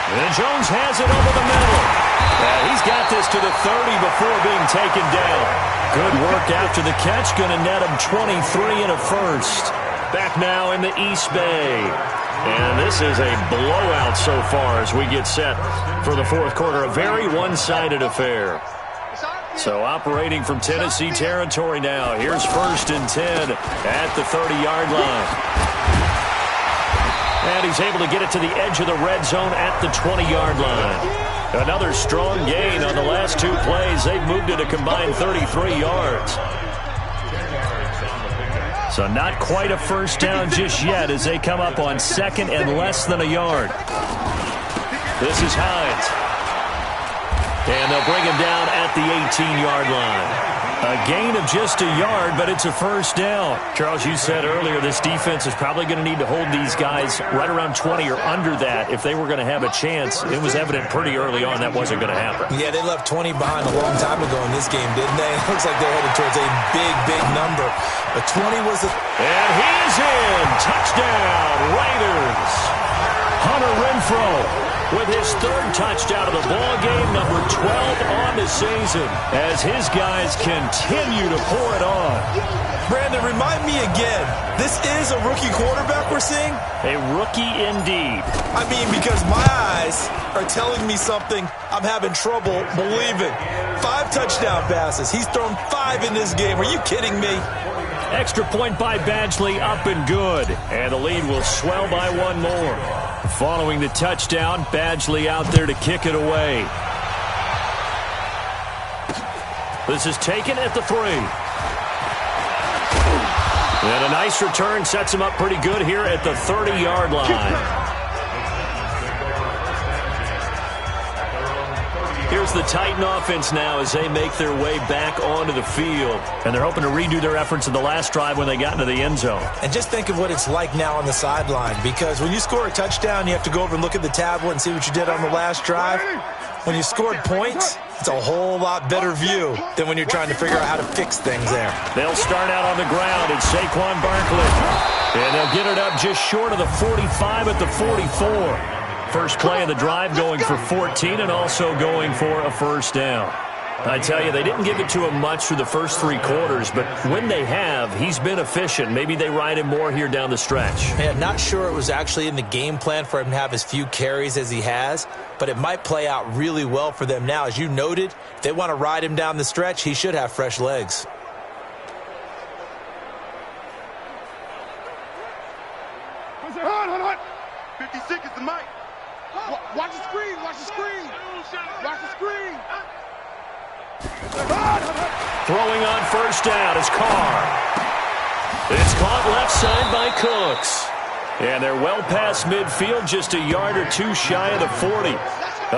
And Jones has it over the middle. He's got this to the 30 before being taken down. Good work after the catch. Going to net him 23 and a 1st. Back now in the East Bay. And this is a blowout so far as we get set for the 4th quarter. A very one-sided affair. So operating from Tennessee territory now. Here's 1st and 10 at the 30-yard line. And he's able to get it to the edge of the red zone at the 20-yard line. Another strong gain on the last 2 plays. They've moved it a combined 33 yards. So not quite a first down just yet as they come up on second and less than a yard. This is Hines. And they'll bring him down at the 18-yard line. A gain of just a yard, but it's a first down. Charles, you said earlier this defense is probably going to need to hold these guys right around 20 or under that if they were going to have a chance. It was evident pretty early on that wasn't going to happen. Yeah, they left 20 behind a long time ago in this game, didn't they? It looks like they're headed towards a big, big number. But 20 was a... And he's in. Touchdown, Raiders. Hunter Renfrow with his third touchdown of the ball game, number 12 on the season, as his guys continue to pour it on. Brandon, remind me again, this is a rookie quarterback we're seeing? A rookie indeed. I mean, because my eyes are telling me something I'm having trouble believing. 5 touchdown passes. He's thrown 5 in this game. Are you kidding me? Extra point by Badgley, up and good. And the lead will swell by one more. Following the touchdown, Badgley out there to kick it away. This is taken at the 3. And a nice return sets him up pretty good here at the 30-yard line. Here's the Titan offense now as they make their way back onto the field. And they're hoping to redo their efforts in the last drive when they got into the end zone. And just think of what it's like now on the sideline, because when you score a touchdown, you have to go over and look at the tablet and see what you did on the last drive. When you scored points, it's a whole lot better view than when you're trying to figure out how to fix things there. They'll start out on the ground. It's Saquon Barkley. And they'll get it up just short of the 45 at the 44. First play of the drive going for 14 and also going for a first down. I tell you, they didn't give it to him much through the first 3 quarters, but when they have, he's been efficient. Maybe they ride him more here down the stretch. Yeah, not sure it was actually in the game plan for him to have as few carries as he has, but it might play out really well for them now. As you noted, if they want to ride him down the stretch, he should have fresh legs. Hold. 50 seconds to Mike. Watch the screen, watch the screen. Watch the screen. Throwing on first down is Carr. It's caught left side by Cooks. And they're well past midfield, just a yard or 2 shy of the 40.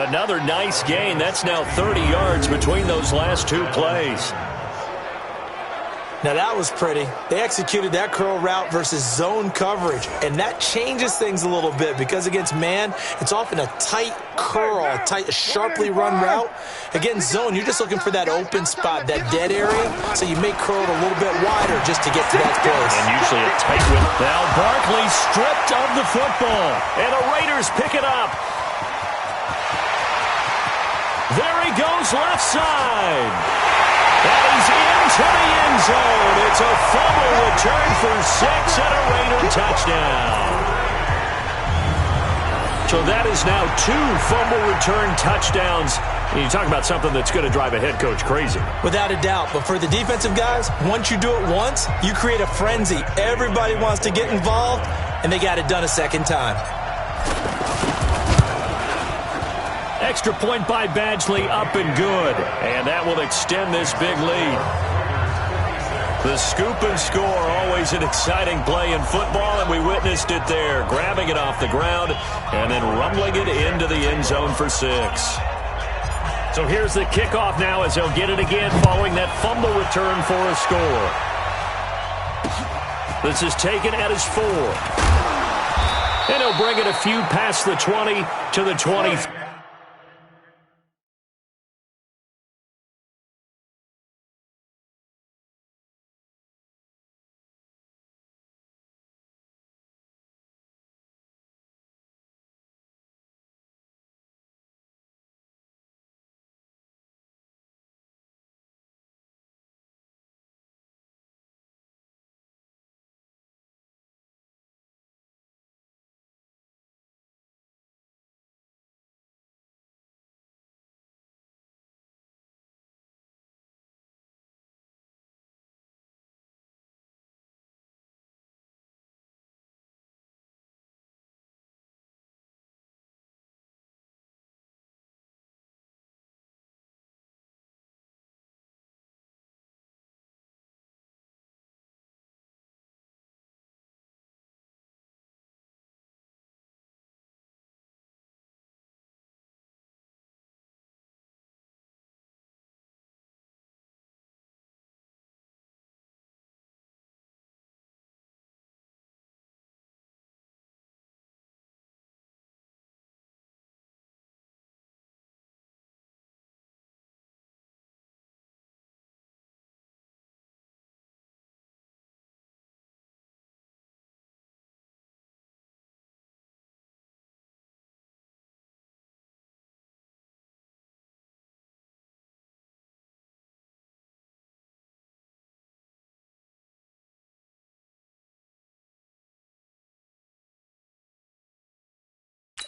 Another nice gain. That's now 30 yards between those last 2 plays. Now that was pretty. They executed that curl route versus zone coverage, and that changes things a little bit because against man, it's often a tight curl, a sharply run route. Against zone, you're just looking for that open spot, that dead area, so you make curl a little bit wider just to get to that place. And usually a tight width. Now Barkley stripped of the football, and the Raiders pick it up. There he goes left side. And he's into the end zone. It's a fumble return for 6 and a Raider touchdown. So that is now 2 fumble return touchdowns. And you talk about something that's going to drive a head coach crazy. Without a doubt. But for the defensive guys, once you do it once, you create a frenzy. Everybody wants to get involved, and they got it done a second time. Extra point by Badgley, up and good. And that will extend this big lead. The scoop and score, always an exciting play in football, and we witnessed it there. Grabbing it off the ground and then rumbling it into the end zone for 6. So here's the kickoff now as they'll get it again following that fumble return for a score. This is taken at his 4. And he'll bring it a few past the 20 to the 23.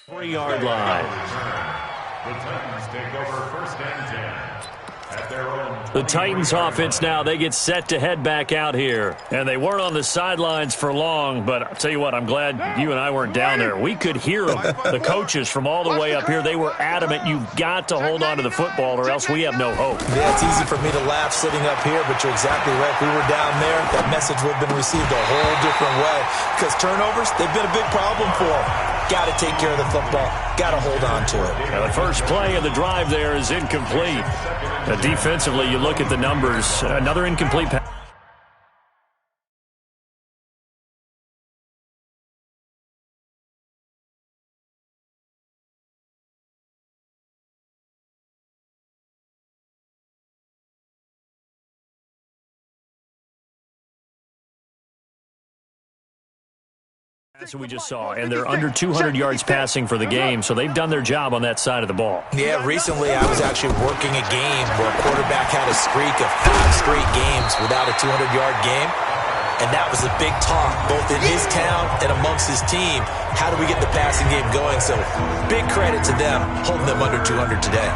3-yard line. The Titans take over first and 10. At their own. The Titans offense now, they get set to head back out here. And they weren't on the sidelines for long, but I'll tell you what, I'm glad you and I weren't down there. We could hear them. The coaches from all the way up here, they were adamant, you've got to hold on to the football or else we have no hope. Yeah, it's easy for me to laugh sitting up here, but you're exactly right. If we were down there, that message would have been received a whole different way. Because turnovers, they've been a big problem for them. Got to take care of the football. Got to hold on to it. Now the first play of the drive there is incomplete. Defensively, you look at the numbers. Another incomplete pass. That's what we just saw, and they're under 200 yards passing for the game, so they've done their job on that side of the ball. Yeah, recently I was actually working a game where a quarterback had a streak of 5 straight games without a 200-yard game, and that was a big talk, both in his town and amongst his team. How do we get the passing game going? So big credit to them holding them under 200 today.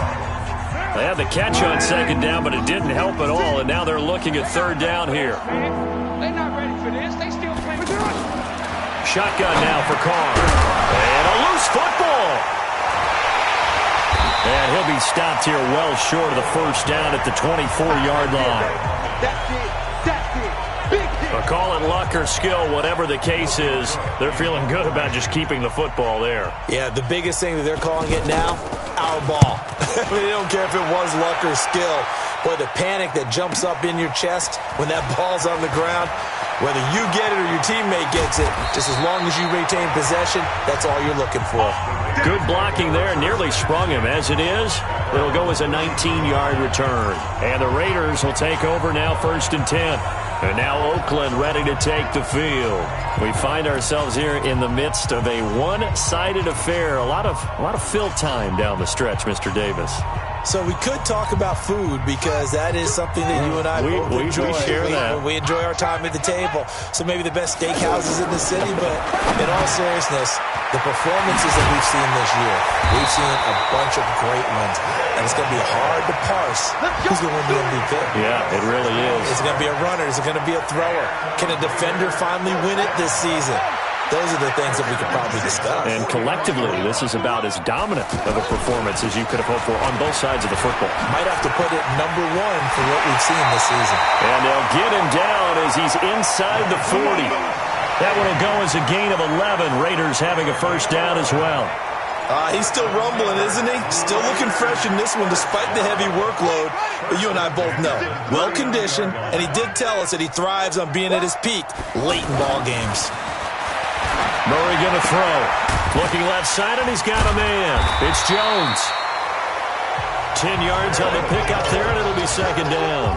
They had the catch on second down, but it didn't help at all, and now they're looking at third down here. They're not ready for this. They still playing. Shotgun now for Carr. And a loose football. And he'll be stopped here well short of the first down at the 24-yard line. That's it. That's it. Big hit. Call it luck or skill, whatever the case is, they're feeling good about just keeping the football there. Yeah, the biggest thing that they're calling it now, our ball. They don't care if it was luck or skill. Boy, the panic that jumps up in your chest when that ball's on the ground, whether you get it or your teammate gets it, just as long as you retain possession, that's all you're looking for. Good blocking there, nearly sprung him. As it is, it'll go as a 19-yard return. And the Raiders will take over now, 1st and 10. And now Oakland ready to take the field. We find ourselves here in the midst of a one-sided affair. A lot of fill time down the stretch, Mr. Davis. So we could talk about food because that is something that you and I both enjoy. We share that. We enjoy our time at the table. So maybe the best steakhouses in the city, but in all seriousness, the performances that we've seen this year, we've seen a bunch of great ones, and it's going to be hard to parse who's going to win the MVP. Yeah, it really is. Is it going to be a runner? Is it going to be a thrower? Can a defender finally win it this season? Those are the things that we could probably discuss. And collectively, this is about as dominant of a performance as you could have hoped for on both sides of the football. Might have to put it #1 for what we've seen this season. And they'll get him down as he's inside the 40. That one will go as a gain of 11. Raiders having a first down as well. He's still rumbling, isn't he? Still looking fresh in this one despite the heavy workload. But you and I both know, well-conditioned, and he did tell us that he thrives on being at his peak late in ball games. Murray going to throw. Looking left side, and he's got a man. It's Jones. 10 yards on the pickup there, and it'll be second down.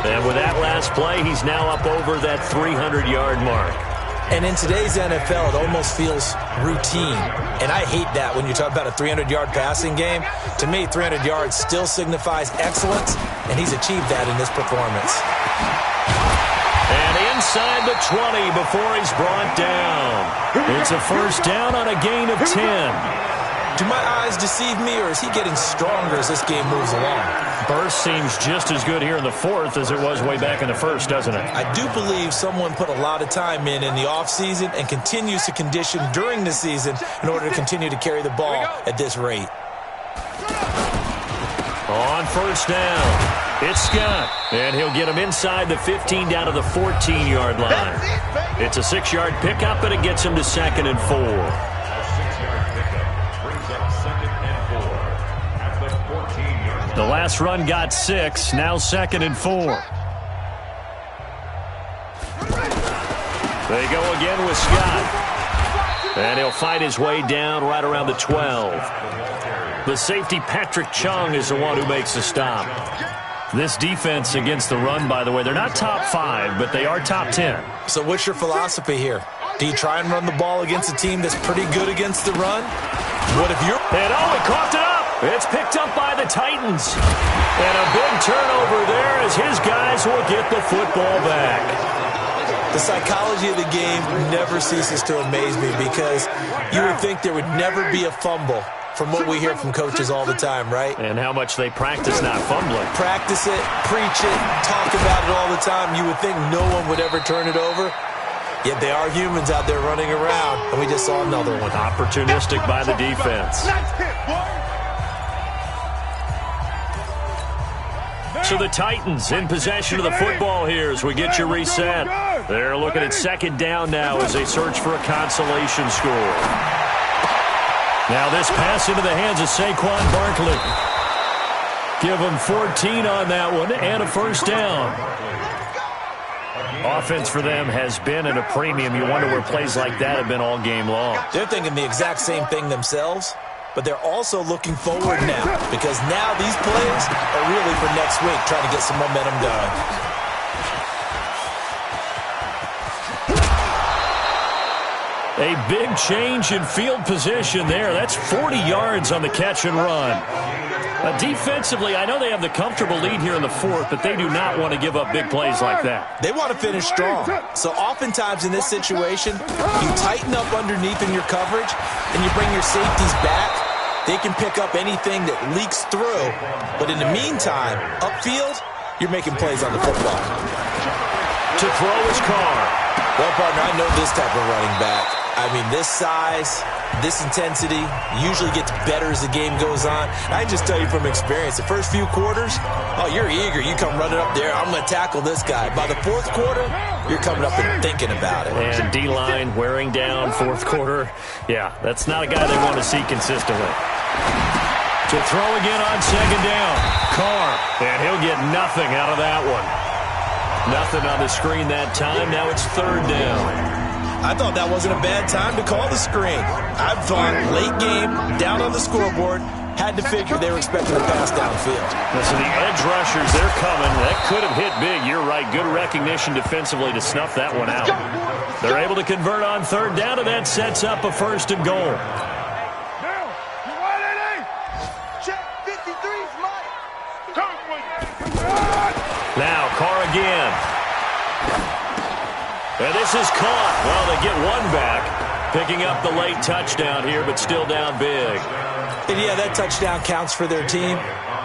And with that last play, he's now up over that 300-yard mark. And in today's NFL, it almost feels routine. And I hate that when you talk about a 300-yard passing game. To me, 300 yards still signifies excellence, and he's achieved that in this performance. And inside the 20 before he's brought down. It's a first down on a gain of 10. Do my eyes deceive me, or is he getting stronger as this game moves along? Burst seems just as good here in the fourth as it was way back in the first, doesn't it? I do believe someone put a lot of time in the offseason and continues to condition during the season in order to continue to carry the ball at this rate. On first down, it's Scott, and he'll get him inside the 15 down to the 14-yard line. It's a 6-yard pickup, and it gets him to 2nd and 4. The last run got 6, now 2nd and 4. They go again with Scott. And he'll fight his way down right around the 12. The safety, Patrick Chung, is the one who makes the stop. This defense against the run, by the way, they're not top 5, but they are top 10. So what's your philosophy here? Do you try and run the ball against a team that's pretty good against the run? What if you're... And he coughed it up. It's picked up by the Titans. And a big turnover there as his guys will get the football back. The psychology of the game never ceases to amaze me because you would think there would never be a fumble from what we hear from coaches all the time, right? And how much they practice not fumbling. Practice it, preach it, talk about it all the time. You would think no one would ever turn it over. Yet they are humans out there running around, and we just saw another one. Opportunistic by the defense. So the Titans in possession of the football here as we get you reset. They're looking at second down now as they search for a consolation score. Now this pass into the hands of Saquon Barkley. Give him 14 on that one and a first down. Offense for them has been at a premium. You wonder where plays like that have been all game long. They're thinking the exact same thing themselves, but they're also looking forward now because now these plays are really for next week, trying to get some momentum going. A big change in field position there. That's 40 yards on the catch and run. Defensively, I know they have the comfortable lead here in the fourth, but they do not want to give up big plays like that. They want to finish strong. So oftentimes in this situation, you tighten up underneath in your coverage and you bring your safeties back. They can pick up anything that leaks through. But in the meantime, upfield, you're making plays on the football. To throw his Carr. Well, partner, I know this type of running back. I mean, this size, this intensity usually gets better as the game goes on. I can just tell you from experience, the first few quarters, oh, you're eager. You come running up there, I'm going to tackle this guy. By the fourth quarter, you're coming up and thinking about it. And D-line wearing down fourth quarter. Yeah, that's not a guy they want to see consistently. To throw again on second down. Carr, and he'll get nothing out of that one. Nothing on the screen that time. Now it's third down. I thought that wasn't a bad time to call the screen. I thought late game, down on the scoreboard, had to figure they were expecting a pass downfield. So the edge rushers, they're coming. That could have hit big. You're right. Good recognition defensively to snuff that one out. They're able to convert on third down, and that sets up a first and goal. Now Carr again. And this is caught. Well, they get one back. Picking up the late touchdown here, but still down big. And yeah, that touchdown counts for their team,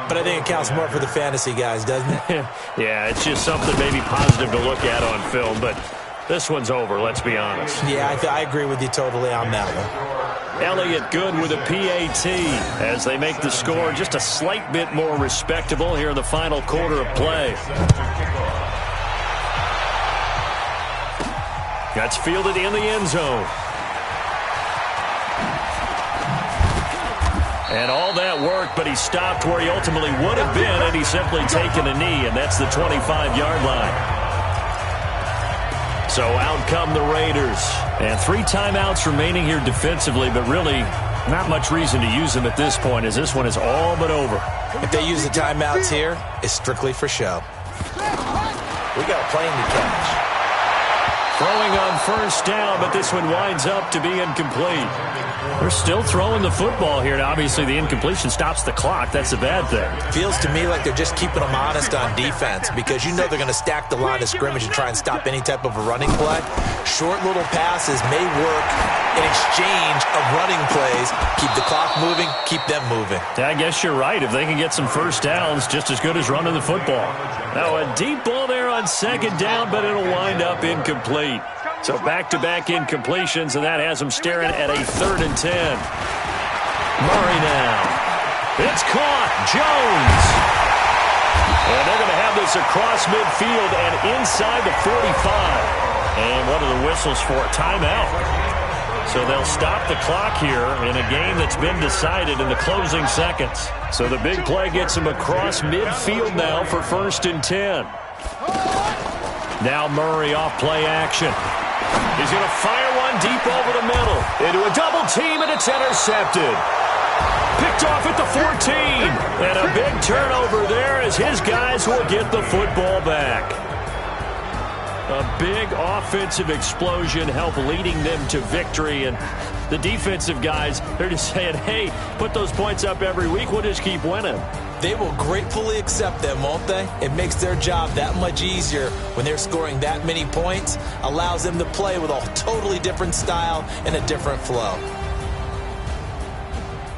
but I think it counts more for the fantasy guys, doesn't it? Yeah, it's just something maybe positive to look at on film, but this one's over, let's be honest. Yeah, I agree with you totally on that one. Elliott good with a PAT as they make the score just a slight bit more respectable here in the final quarter of play. That's fielded in the end zone. And all that worked, but he stopped where he ultimately would have been had he simply taken a knee, and that's the 25-yard line. So out come the Raiders. And 3 timeouts remaining here defensively, but really not much reason to use them at this point as this one is all but over. If they use the timeouts here, it's strictly for show. We got a plane to catch. Throwing on first down, but this one winds up to be incomplete. They're still throwing the football here, and obviously the incompletion stops the clock. That's a bad thing. Feels to me like they're just keeping them honest on defense because you know they're going to stack the line of scrimmage and try and stop any type of a running play. Short little passes may work in exchange of running plays. Keep the clock moving, keep them moving. Yeah, I guess you're right. If they can get some first downs, just as good as running the football. Now a deep ball there on second down, but it'll wind up incomplete. So back-to-back incompletions, and that has them staring at a 3rd and 10. Murray now. It's caught. Jones. And they're going to have this across midfield and inside the 45. And what are the whistles for? Timeout. So they'll stop the clock here in a game that's been decided in the closing seconds. So the big play gets him across midfield now for 1st and 10. Now Murray off play action. He's going to fire one deep over the middle. Into a double team, and it's intercepted. Picked off at the 14. And a big turnover there as his guys will get the football back. A big offensive explosion helped leading them to victory. And the defensive guys, they're just saying, hey, put those points up every week. We'll just keep winning. They will gratefully accept them, won't they? It makes their job that much easier when they're scoring that many points, allows them to play with a totally different style and a different flow.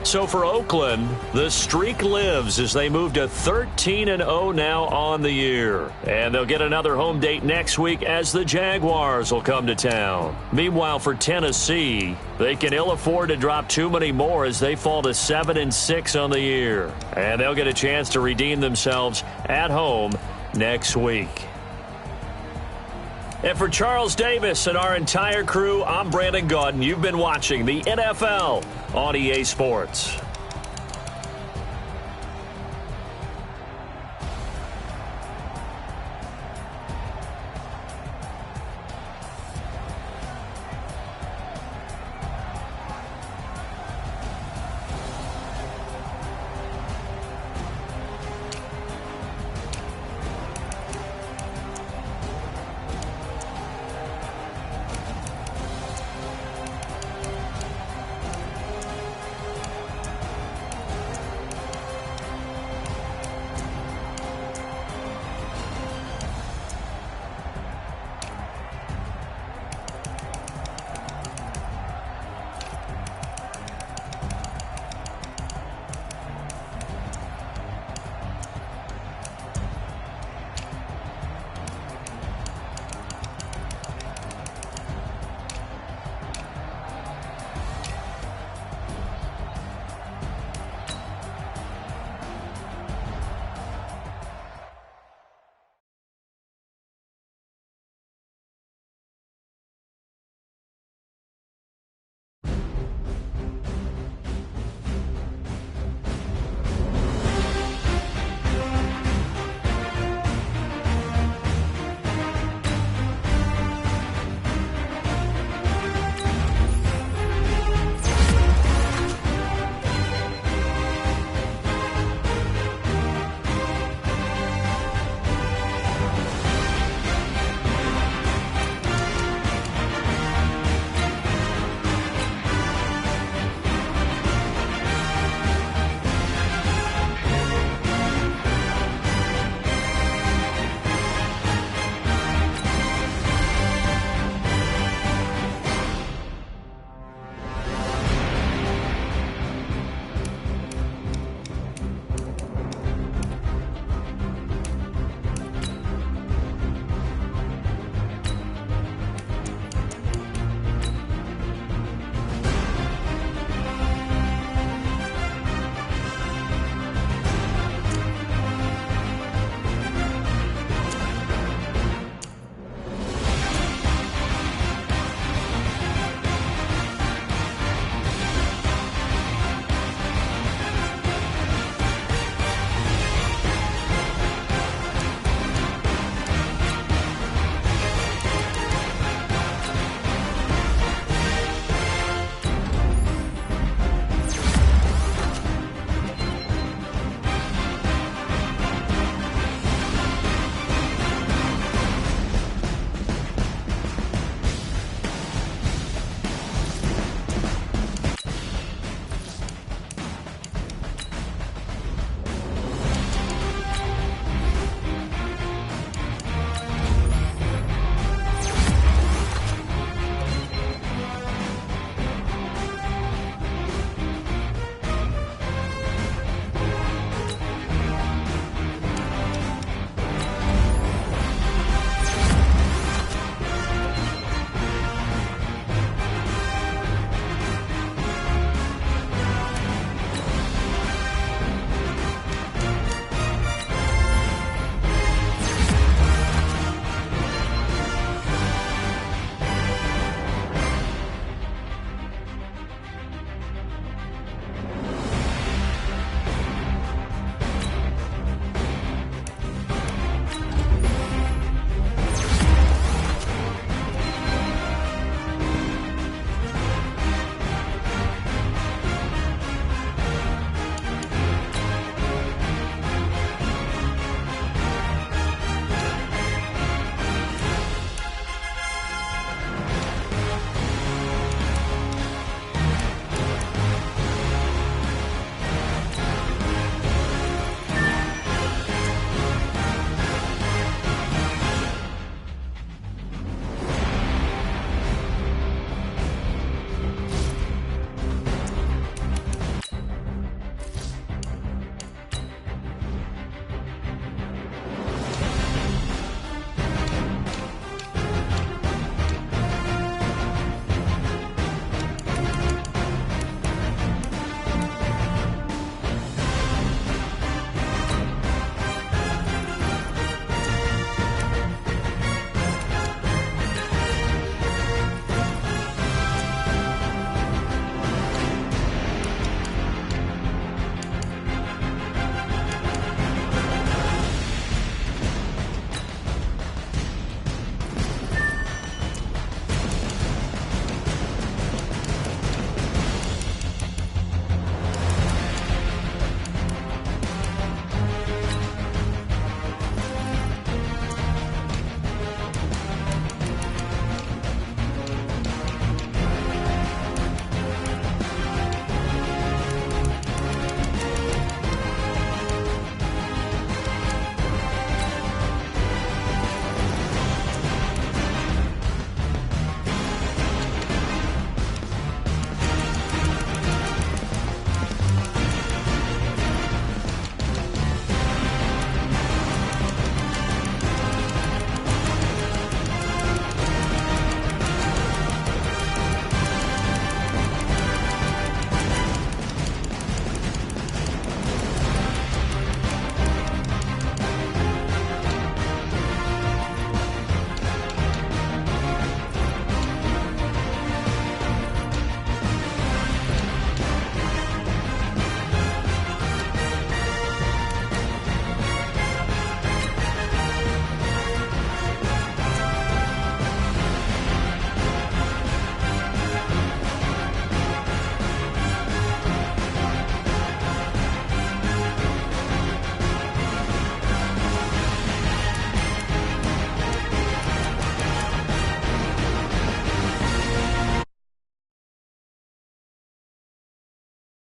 So for Oakland, the streak lives as they move to 13-0 now on the year. And they'll get another home date next week as the Jaguars will come to town. Meanwhile, for Tennessee, they can ill afford to drop too many more as they fall to 7-6 on the year. And they'll get a chance to redeem themselves at home next week. And for Charles Davis and our entire crew, I'm Brandon Gaudin. You've been watching the NFL on EA Sports.